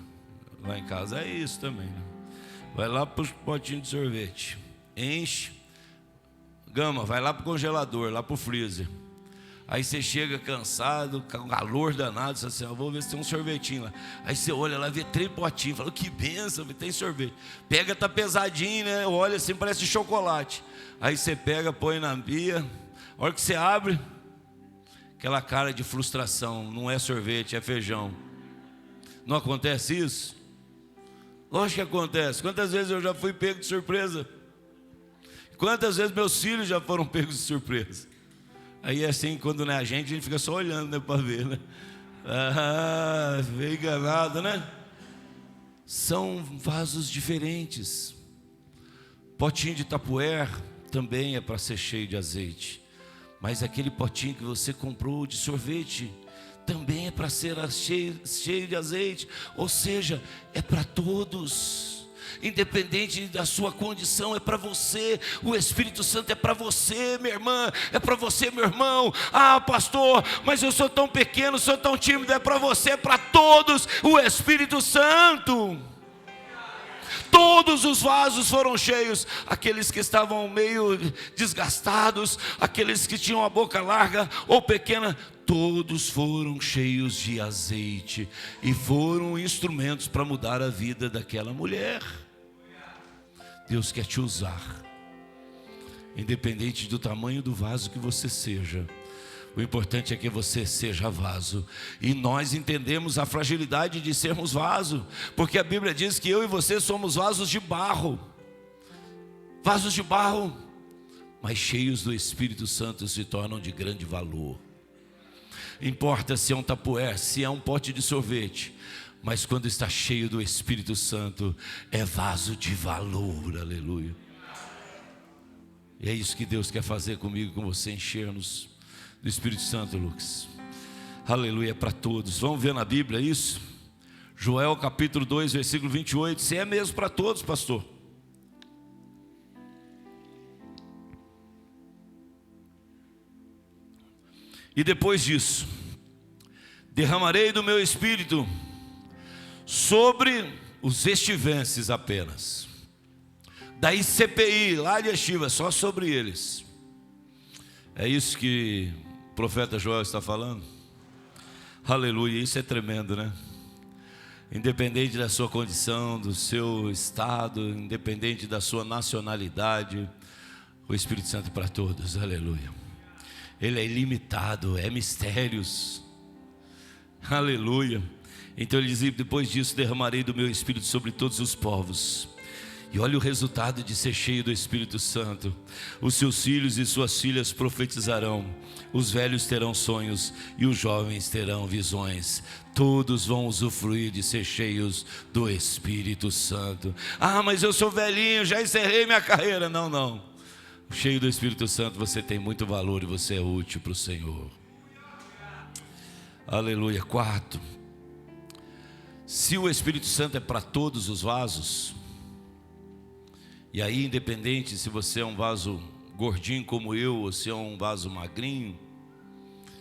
Lá em casa é isso também, né? Vai lá para os potinhos de sorvete, enche, Gama, vai lá para o congelador, lá para o freezer. Aí você chega cansado, com calor danado, você assim: vou ver se tem um sorvetinho lá. Aí você olha lá, vê 3 potinhos, fala: que benção, tem sorvete. Pega, tá pesadinho, né? Olha assim, parece chocolate. Aí você pega, põe na pia. A hora que você abre, aquela cara de frustração: não é sorvete, é feijão. Não acontece isso? Lógico que acontece. Quantas vezes eu já fui pego de surpresa? Quantas vezes meus filhos já foram pegos de surpresa? Aí é assim, quando não é a gente fica só olhando, né, para ver, né? Ah, veio enganado, né? São vasos diferentes. Potinho de tapuer também é para ser cheio de azeite. Mas aquele potinho que você comprou de sorvete também é para ser cheio de azeite. Ou seja, é para todos. Independente da sua condição, é para você. O Espírito Santo é para você, minha irmã, é para você, meu irmão. Ah, pastor, mas eu sou tão pequeno, sou tão tímido. É para você, é para todos. O Espírito Santo. Todos os vasos foram cheios. Aqueles que estavam meio desgastados, aqueles que tinham a boca larga ou pequena, todos foram cheios de azeite e foram instrumentos para mudar a vida daquela mulher. Deus quer te usar, independente do tamanho do vaso que você seja. O importante é que você seja vaso. E nós entendemos a fragilidade de sermos vaso, porque a Bíblia diz que eu e você somos vasos de barro. Vasos de barro, mas cheios do Espírito Santo se tornam de grande valor. Importa se é um tapuer, se é um pote de sorvete, mas quando está cheio do Espírito Santo, é vaso de valor, aleluia. E é isso que Deus quer fazer comigo, com você, encher-nos do Espírito Santo, Lucas. Aleluia, para todos. Vamos ver na Bíblia isso? Joel capítulo 2, versículo 28. Se é mesmo para todos, pastor? E depois disso, derramarei do meu Espírito sobre os estivenses apenas. Daí CPI, lá de Estiva, só sobre eles. É isso que o profeta Joel está falando? Aleluia, isso é tremendo, né? Independente da sua condição, do seu estado, independente da sua nacionalidade, o Espírito Santo é para todos, aleluia. Ele é ilimitado, é mistérios, aleluia. Então ele diz: depois disso derramarei do meu Espírito sobre todos os povos. E olha o resultado de ser cheio do Espírito Santo. Os seus filhos e suas filhas profetizarão, os velhos terão sonhos e os jovens terão visões. Todos vão usufruir de ser cheios do Espírito Santo. Ah, mas eu sou velhinho, já encerrei minha carreira. Não. Cheio do Espírito Santo você tem muito valor e você é útil para o Senhor. Aleluia. 4. Se o Espírito Santo é para todos os vasos, e aí independente se você é um vaso gordinho como eu, ou se é um vaso magrinho,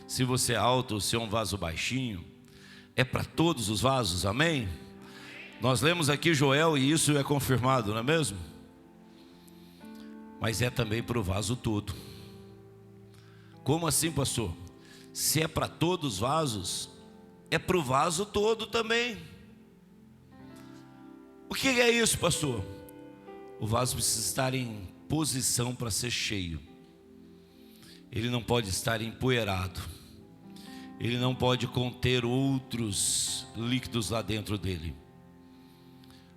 se você é alto ou se é um vaso baixinho, é para todos os vasos, amém? Nós lemos aqui Joel e isso é confirmado, não é mesmo? Mas é também para o vaso todo. Como assim, pastor? Se é para todos os vasos, é para o vaso todo também. O que é isso, pastor? O vaso precisa estar em posição para ser cheio. Ele não pode estar empoeirado. Ele não pode conter outros líquidos lá dentro dele.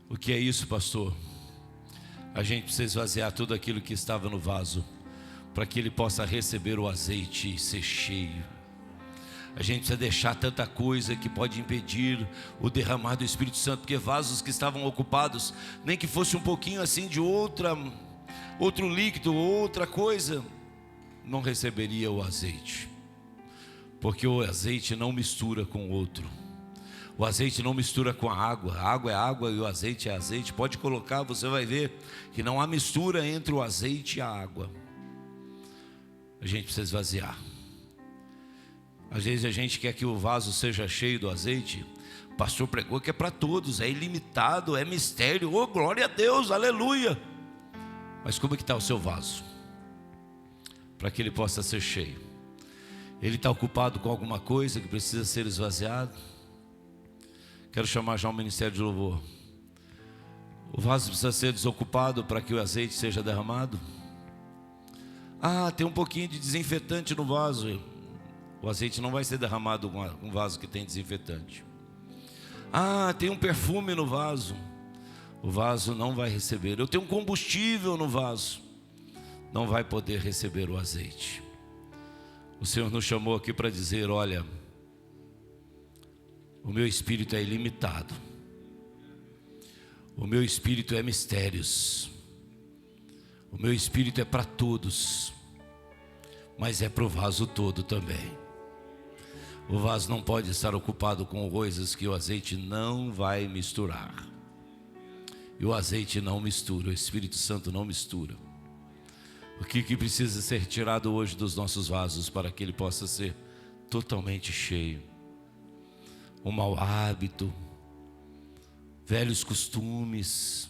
O que é isso, pastor? A gente precisa esvaziar tudo aquilo que estava no vaso, para que ele possa receber o azeite e ser cheio. A gente precisa deixar tanta coisa que pode impedir o derramar do Espírito Santo, porque vasos que estavam ocupados, nem que fosse um pouquinho assim de outro líquido, outra coisa, não receberia o azeite, porque o azeite não mistura com o outro. O azeite não mistura com a água é água e o azeite é azeite. Pode colocar, você vai ver que não há mistura entre o azeite e a água. A gente precisa esvaziar. Às vezes a gente quer que o vaso seja cheio do azeite. O pastor pregou que é para todos, é ilimitado, é mistério. Oh, glória a Deus, aleluia. Mas como é que está o seu vaso? Para que ele possa ser cheio. Ele está ocupado com alguma coisa que precisa ser esvaziado? Quero chamar já o ministério de louvor. O vaso precisa ser desocupado para que o azeite seja derramado? Ah, tem um pouquinho de desinfetante no vaso. O azeite não vai ser derramado com um vaso que tem desinfetante. Ah, tem um perfume no vaso. O vaso não vai receber. Eu tenho um combustível no vaso. Não vai poder receber o azeite. O Senhor nos chamou aqui para dizer: olha, O meu espírito é ilimitado. O meu espírito é mistérios. O meu espírito é para todos, mas é para o vaso todo também. O vaso não pode estar ocupado com coisas que o azeite não vai misturar. E o azeite não mistura, o Espírito Santo não mistura. O que precisa ser retirado hoje dos nossos vasos para que ele possa ser totalmente cheio? Um mau hábito, velhos costumes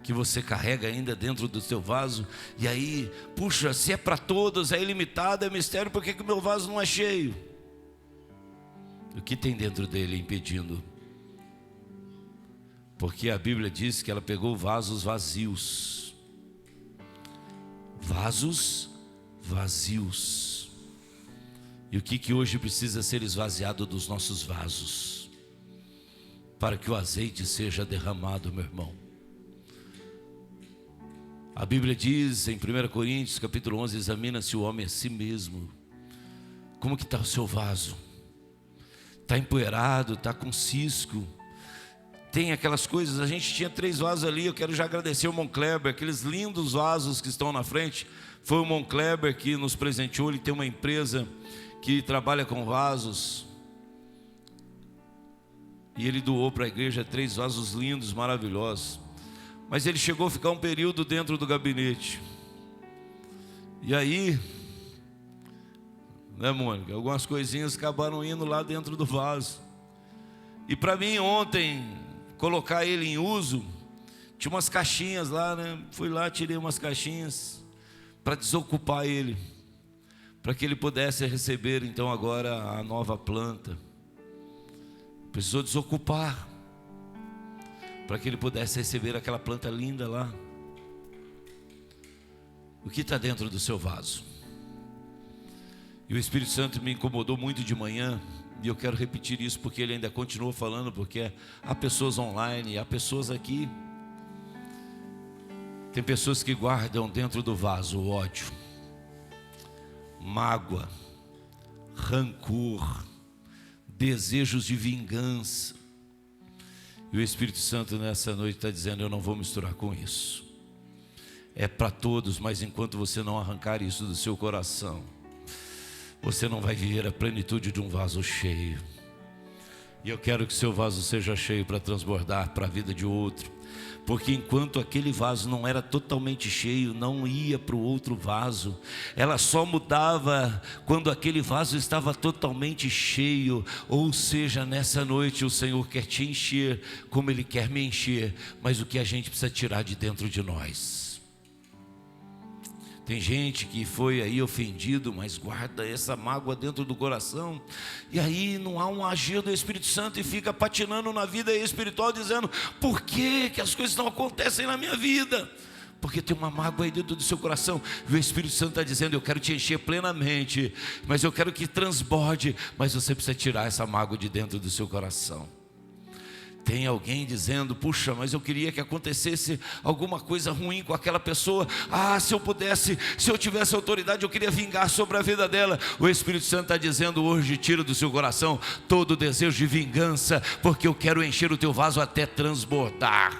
que você carrega ainda dentro do seu vaso, e aí, puxa, se é para todos, é ilimitado, é mistério, por que o meu vaso não é cheio? O que tem dentro dele impedindo? Porque a Bíblia diz que ela pegou vasos vazios. Vasos vazios. E o que hoje precisa ser esvaziado dos nossos vasos, para que o azeite seja derramado, meu irmão? A Bíblia diz em 1 Coríntios capítulo 11, examina-se o homem a si mesmo. Como que está o seu vaso? Está empoeirado, está com cisco, tem aquelas coisas. A gente tinha 3 vasos ali. Eu quero já agradecer o Moncleber, aqueles lindos vasos que estão na frente. Foi o Moncleber que nos presenteou. Ele tem uma empresa que trabalha com vasos, e ele doou para a igreja 3 vasos lindos, maravilhosos. Mas ele chegou a ficar um período dentro do gabinete. E aí, né, Mônica, algumas coisinhas acabaram indo lá dentro do vaso. E para mim ontem, colocar ele em uso, tinha umas caixinhas lá, né? Fui lá, tirei umas caixinhas para desocupar ele, para que ele pudesse receber então agora a nova planta. Precisou desocupar, para que ele pudesse receber aquela planta linda lá. O que está dentro do seu vaso? E o Espírito Santo me incomodou muito de manhã, e eu quero repetir isso porque ele ainda continua falando, porque há pessoas online, há pessoas aqui. Tem pessoas que guardam dentro do vaso o ódio, mágoa, rancor, desejos de vingança. E o Espírito Santo nessa noite está dizendo: eu não vou misturar com isso. É para todos, mas enquanto você não arrancar isso do seu coração, você não vai viver a plenitude de um vaso cheio. E eu quero que seu vaso seja cheio para transbordar para a vida de outro. Porque enquanto aquele vaso não era totalmente cheio, não ia para o outro vaso. Ela só mudava quando aquele vaso estava totalmente cheio. Ou seja, nessa noite o Senhor quer te encher como Ele quer me encher. Mas o que a gente precisa tirar de dentro de nós? Tem gente que foi aí ofendido, mas guarda essa mágoa dentro do coração, e aí não há um agir do Espírito Santo, e fica patinando na vida espiritual, dizendo: por que as coisas não acontecem na minha vida? Porque tem uma mágoa aí dentro do seu coração. E o Espírito Santo está dizendo: eu quero te encher plenamente, mas eu quero que transborde. Mas você precisa tirar essa mágoa de dentro do seu coração. Tem alguém dizendo: puxa, mas eu queria que acontecesse alguma coisa ruim com aquela pessoa. Se eu pudesse, se eu tivesse autoridade, eu queria vingar sobre a vida dela. O Espírito Santo está dizendo hoje: tira do seu coração todo o desejo de vingança, porque eu quero encher o teu vaso até transbordar.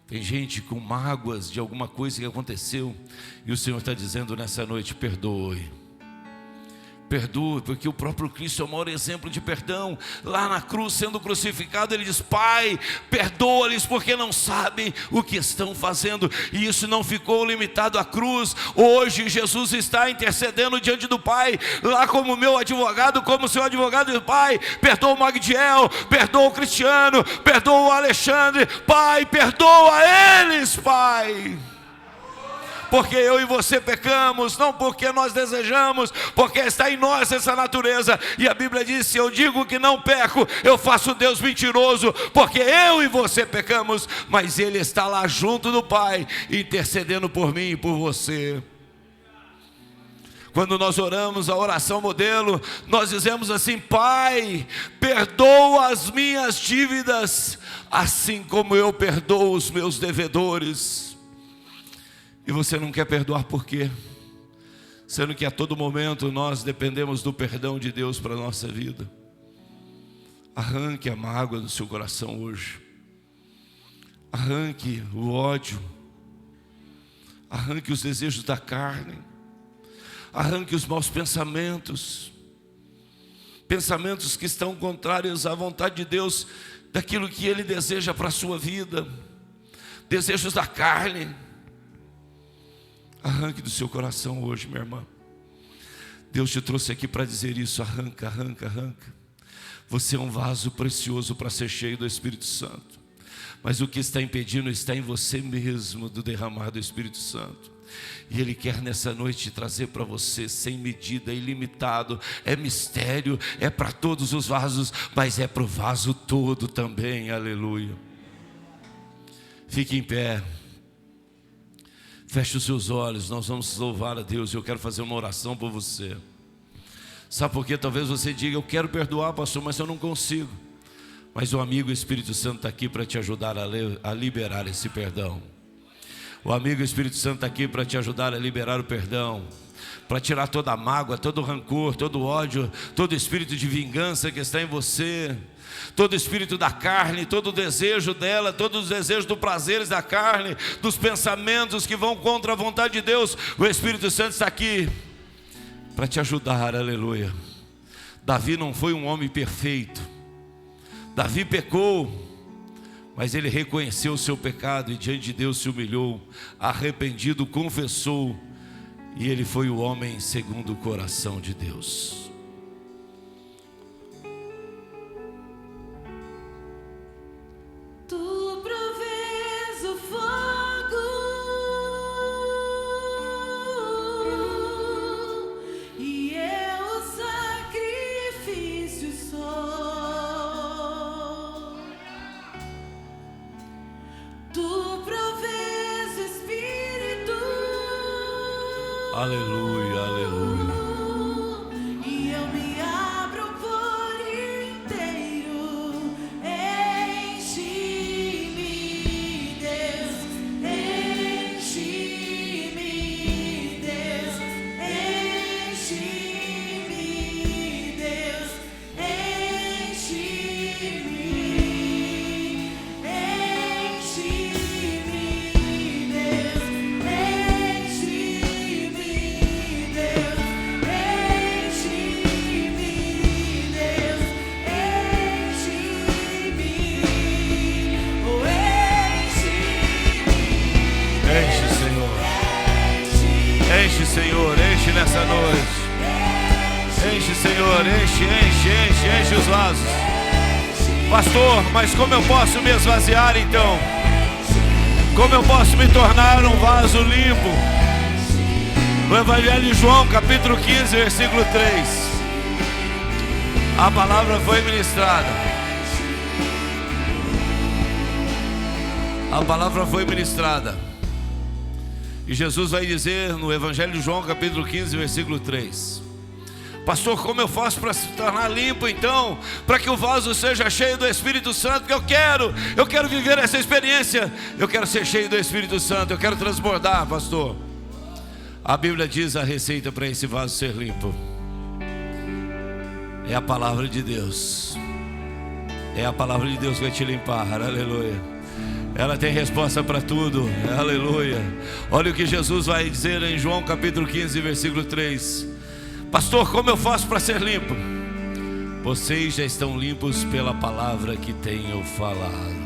Tem gente com mágoas de alguma coisa que aconteceu, e o Senhor está dizendo nessa noite: perdoe. Perdoe, porque o próprio Cristo é o maior exemplo de perdão. Lá na cruz, sendo crucificado, Ele diz: Pai, perdoa-lhes porque não sabem o que estão fazendo. E isso não ficou limitado à cruz. Hoje Jesus está intercedendo diante do Pai, lá como meu advogado, como seu advogado. E Pai, perdoa o Magdiel, perdoa o Cristiano, perdoa o Alexandre. Pai, perdoa eles, Pai. Porque eu e você pecamos, não porque nós desejamos, porque está em nós essa natureza. E a Bíblia diz: se eu digo que não peco, eu faço Deus mentiroso, porque eu e você pecamos, mas Ele está lá junto do Pai, intercedendo por mim e por você. Quando nós oramos a oração modelo, nós dizemos assim: Pai, perdoa as minhas dívidas, assim como eu perdoo os meus devedores. E você não quer perdoar por quê? sendo que a todo momento nós dependemos do perdão de Deus para a nossa vida. Arranque a mágoa do seu coração hoje. Arranque o ódio. Arranque os desejos da carne. Arranque os maus pensamentos. Pensamentos que estão contrários à vontade de Deus, daquilo que Ele deseja para a sua vida. Desejos da carne. Arranque do seu coração hoje, minha irmã. Deus te trouxe aqui para dizer isso. Arranca, arranca, arranca. Você é um vaso precioso para ser cheio do Espírito Santo. Mas o que está impedindo está em você mesmo do derramar do Espírito Santo. E Ele quer nessa noite trazer para você sem medida, ilimitado. É mistério, é para todos os vasos, mas é para o vaso todo também. Aleluia. Fique em pé. Feche os seus olhos, nós vamos louvar a Deus. Eu quero fazer uma oração por você. Sabe por quê? Talvez você diga: eu quero perdoar, pastor, mas eu não consigo. Mas o amigo Espírito Santo está aqui para te ajudar a liberar esse perdão. O amigo Espírito Santo está aqui para te ajudar a liberar o perdão, para tirar toda a mágoa, todo o rancor, todo o ódio, todo o espírito de vingança que está em você, todo o espírito da carne, todo o desejo dela, todos os desejos dos prazeres da carne, dos pensamentos que vão contra a vontade de Deus. O Espírito Santo está aqui para te ajudar, aleluia. Davi não foi um homem perfeito. Davi pecou, mas ele reconheceu o seu pecado e diante de Deus se humilhou, arrependido, confessou, e ele foi o homem segundo o coração de Deus. Tu provês o fogo e eu o sacrifício sou. Tu provês o Espírito. Aleluia, aleluia. E eu me abro por inteiro. Enche-me, Deus. Enche-me, Deus. Enche-me, Deus. Enche-me. Enche-me, Deus. Enche-me, Deus. Enche-me, Deus. Enche-me. Oh, enche-me. Enche, Senhor. Enche, Senhor, enche nessa noite. Enche, Senhor, enche, enche, enche, enche os vasos. Pastor, mas como eu posso me esvaziar então? Como eu posso me tornar um vaso limpo? No Evangelho de João, capítulo 15, versículo 3. A palavra foi ministrada. A palavra foi ministrada. E Jesus vai dizer no Evangelho de João, capítulo 15, versículo 3. Pastor, como eu faço para se tornar limpo então? Para que o vaso seja cheio do Espírito Santo? Que eu quero viver essa experiência. Eu quero ser cheio do Espírito Santo. Eu quero transbordar, pastor. A Bíblia diz a receita para esse vaso ser limpo. É a palavra de Deus. É a palavra de Deus que vai te limpar, aleluia. Ela tem resposta para tudo, aleluia. Olha o que Jesus vai dizer em João capítulo 15, versículo 3. Pastor, como eu faço para ser limpo? Vocês já estão limpos pela palavra que tenho falado.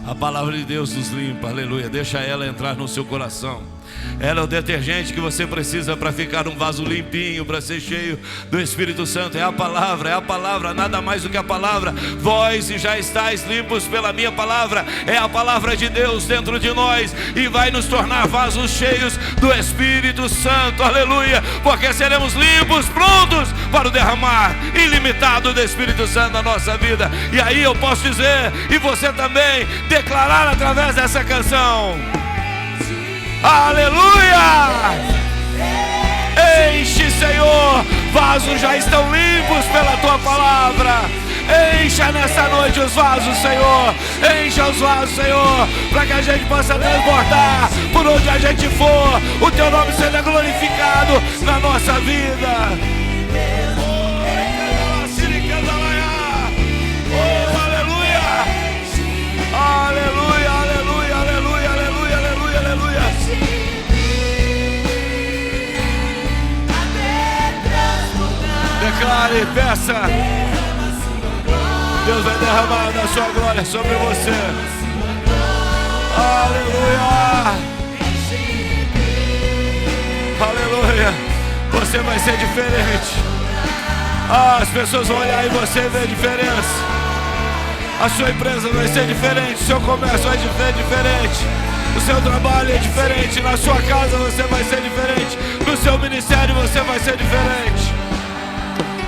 A palavra de Deus nos limpa, aleluia. Deixa ela entrar no seu coração. Ela é o detergente que você precisa para ficar um vaso limpinho, para ser cheio do Espírito Santo. É a palavra, nada mais do que a palavra. Vós já estáis limpos pela minha palavra. É a palavra de Deus dentro de nós e vai nos tornar vasos cheios do Espírito Santo, aleluia. Porque seremos limpos, prontos para o derramar ilimitado do Espírito Santo na nossa vida. E aí eu posso dizer, e você também, declarar através dessa canção: aleluia! Enche, Senhor, vasos já estão limpos pela tua palavra. Encha nessa noite os vasos, Senhor. Encha os vasos, Senhor, para que a gente possa transbordar por onde a gente for. O teu nome seja glorificado na nossa vida. Oh, aleluia. Aleluia, aleluia, aleluia, aleluia, aleluia, aleluia. Declare, peça. Deus vai derramar da sua glória sobre você. Aleluia. Aleluia. Você vai ser diferente. As pessoas vão olhar e você vê diferença. A sua empresa vai ser diferente. O seu comércio vai ser diferente. O seu trabalho é diferente. Na sua casa você vai ser diferente. No seu ministério você vai ser diferente.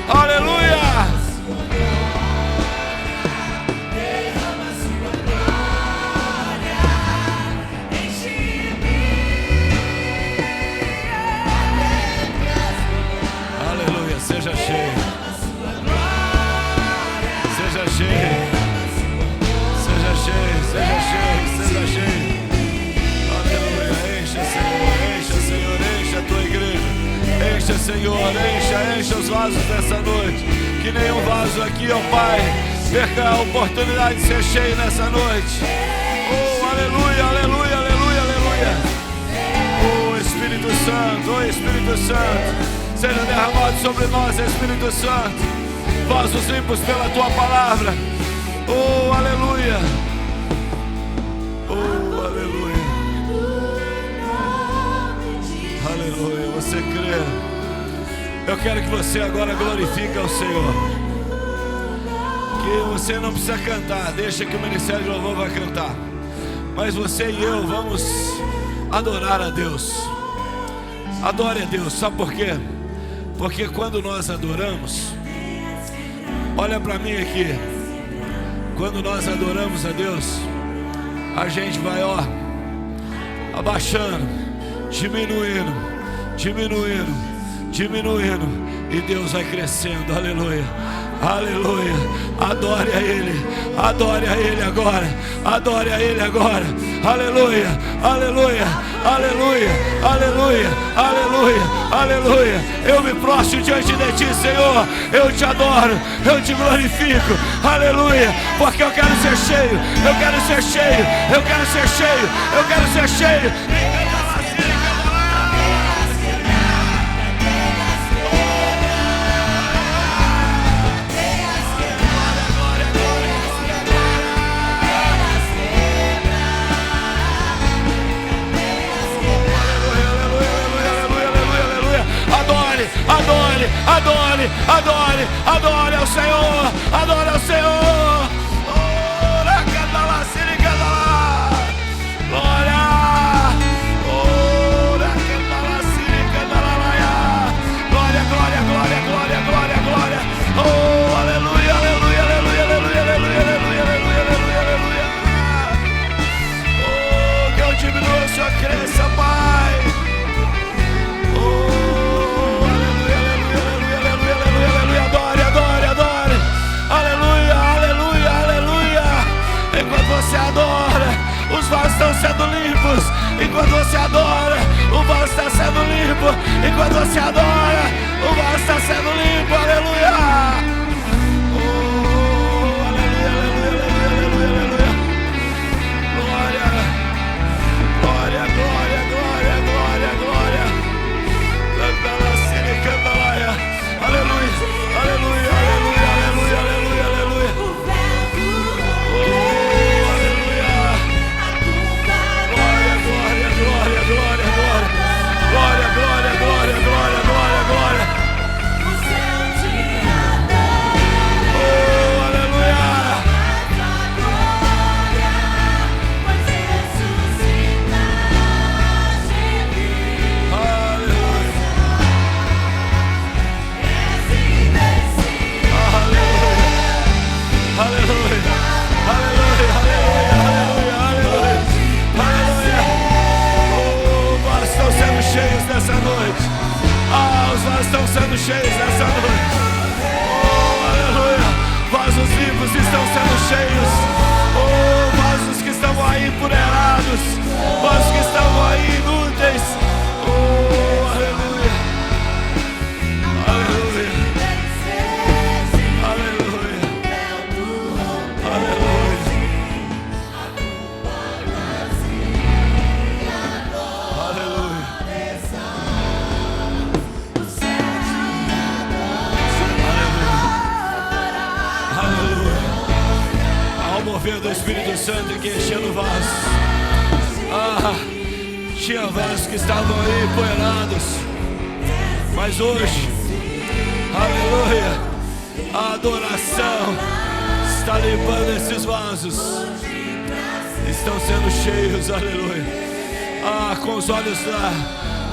Aleluia. Seja cheio, seja cheio, seja cheio, seja cheio, seja cheio. Aleluia, encha, Senhor, encha, Senhor, encha a tua igreja. Encha, Senhor, encha os vasos dessa noite. Que nenhum vaso aqui, ó Pai, perca a oportunidade de ser cheio nessa noite. Oh, aleluia, aleluia, aleluia, aleluia. Oh, Espírito Santo, oh, Espírito Santo. Seja derramado sobre nós, Espírito Santo. Vasos limpos pela tua palavra. Oh, aleluia. Oh, aleluia. Aleluia. Você crê? Eu quero que você agora glorifique ao Senhor. Que você não precisa cantar. Deixa que o Ministério de Louvor vai cantar. Mas você e eu vamos adorar a Deus. Adore a Deus. Sabe por quê? Porque quando nós adoramos, olha para mim aqui, quando nós adoramos a Deus, a gente vai, ó, abaixando, diminuindo, diminuindo, diminuindo, e Deus vai crescendo, aleluia, aleluia. Adore a Ele agora, adore a Ele agora, aleluia, aleluia, aleluia, aleluia, aleluia, aleluia. Eu me prostro diante de Ti, Senhor, eu Te adoro, eu Te glorifico, aleluia, porque eu quero ser cheio, eu quero ser cheio, eu quero ser cheio, eu quero ser cheio. Adore, adore, adore, adore ao Senhor, adore ao Senhor. Glória. Glória, glória, glória, glória, glória, glória. Oh, aleluia, aleluia, aleluia, aleluia, aleluia, aleluia, aleluia, aleluia, aleluia. Oh, que eu diminua, o Senhor cresça, Pai. Enquanto você adora, os vasos estão sendo limpos. Enquanto você adora, o vaso está sendo limpo. Enquanto você adora, o vaso está sendo limpo. Aleluia. Oh, aleluia, aleluia, aleluia, aleluia, aleluia. Glória, glória, glória, glória, glória, glória. Canta lá, Siri, canta lá. Aleluia, aleluia, aleluia, aleluia, aleluia, aleluia. Glória, glória, glória, glória, glória, glória. mover do Espírito Santo e que enchendo o vaso. Tinha vasos que estavam aí empoeirados, mas hoje, aleluia, a adoração está limpando esses vasos. Estão sendo cheios, aleluia. Com os olhos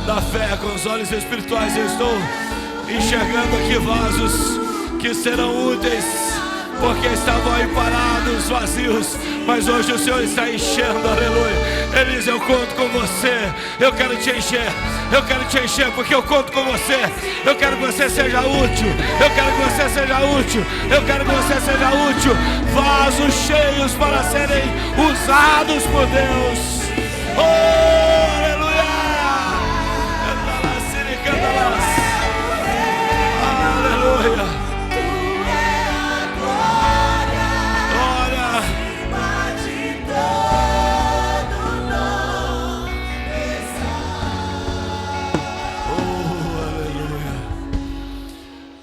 da fé, com os olhos espirituais, eu estou enxergando aqui vasos que serão úteis, porque estavam aí parados, vazios, mas hoje o Senhor está enchendo, aleluia. Elis, eu conto com você, eu quero te encher, porque eu conto com você. Eu quero que você seja útil, eu quero que você seja útil, vasos cheios para serem usados por Deus. Oh, aleluia. Aleluia.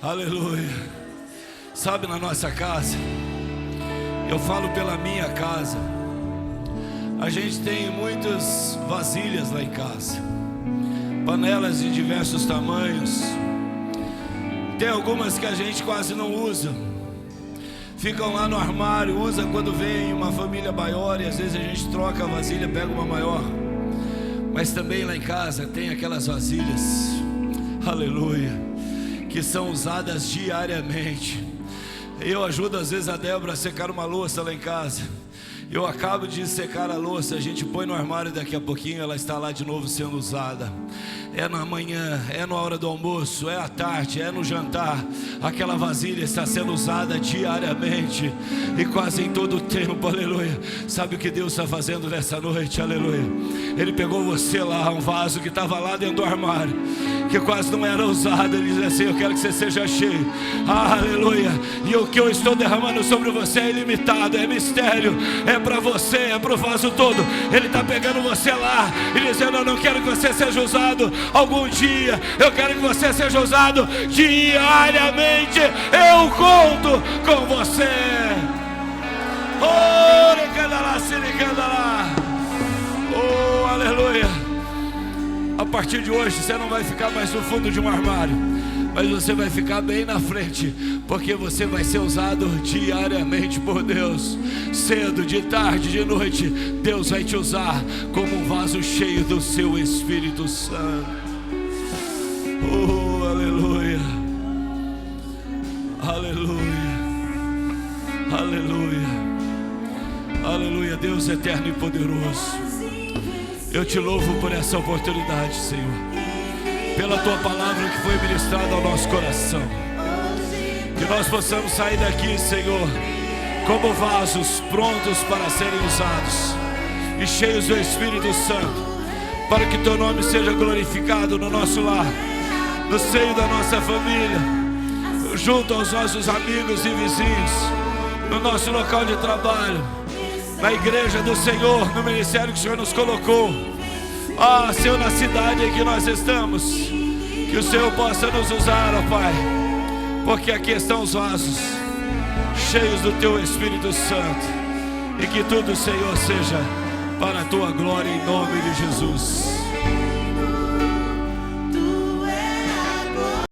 Aleluia. Sabe, na nossa casa, eu falo pela minha casa, a gente tem muitas vasilhas lá em casa, panelas de diversos tamanhos. Tem algumas que a gente quase não usa, ficam lá no armário, usa quando vem uma família maior, e às vezes a gente troca a vasilha, pega uma maior. Mas também lá em casa tem aquelas vasilhas, aleluia, que são usadas diariamente. Eu ajudo às vezes a Débora a secar uma louça lá em casa. Eu acabo de secar a louça, a gente põe no armário, daqui a pouquinho ela está lá de novo sendo usada. É na manhã, é na hora do almoço, é à tarde, é no jantar. Aquela vasilha está sendo usada diariamente e quase em todo o tempo, aleluia. Sabe o que Deus está fazendo nessa noite, aleluia? Ele pegou você lá, um vaso que estava lá dentro do armário, que quase não era usado. Ele diz assim: eu quero que você seja cheio, aleluia. E o que eu estou derramando sobre você é ilimitado, é mistério, é para você, é para o vaso todo. Ele está pegando você lá e dizendo: eu não quero que você seja usado algum dia, eu quero que você seja usado diariamente. Eu conto com você. Oh, aleluia. A partir de hoje você não vai ficar mais no fundo de um armário, mas você vai ficar bem na frente, porque você vai ser usado diariamente por Deus. Cedo, de tarde, de noite, Deus vai te usar como um vaso cheio do seu Espírito Santo. Oh, aleluia, aleluia, aleluia, aleluia. Deus eterno e poderoso, eu te louvo por essa oportunidade, Senhor, pela tua palavra que foi ministrada ao nosso coração. Que nós possamos sair daqui, Senhor, como vasos prontos para serem usados e cheios do Espírito Santo, para que teu nome seja glorificado no nosso lar, no seio da nossa família, junto aos nossos amigos e vizinhos, no nosso local de trabalho, na igreja do Senhor, no ministério que o Senhor nos colocou. Senhor, na cidade em que nós estamos, que o Senhor possa nos usar, ó Pai, porque aqui estão os vasos cheios do teu Espírito Santo, e que tudo, Senhor, seja para a tua glória, em nome de Jesus.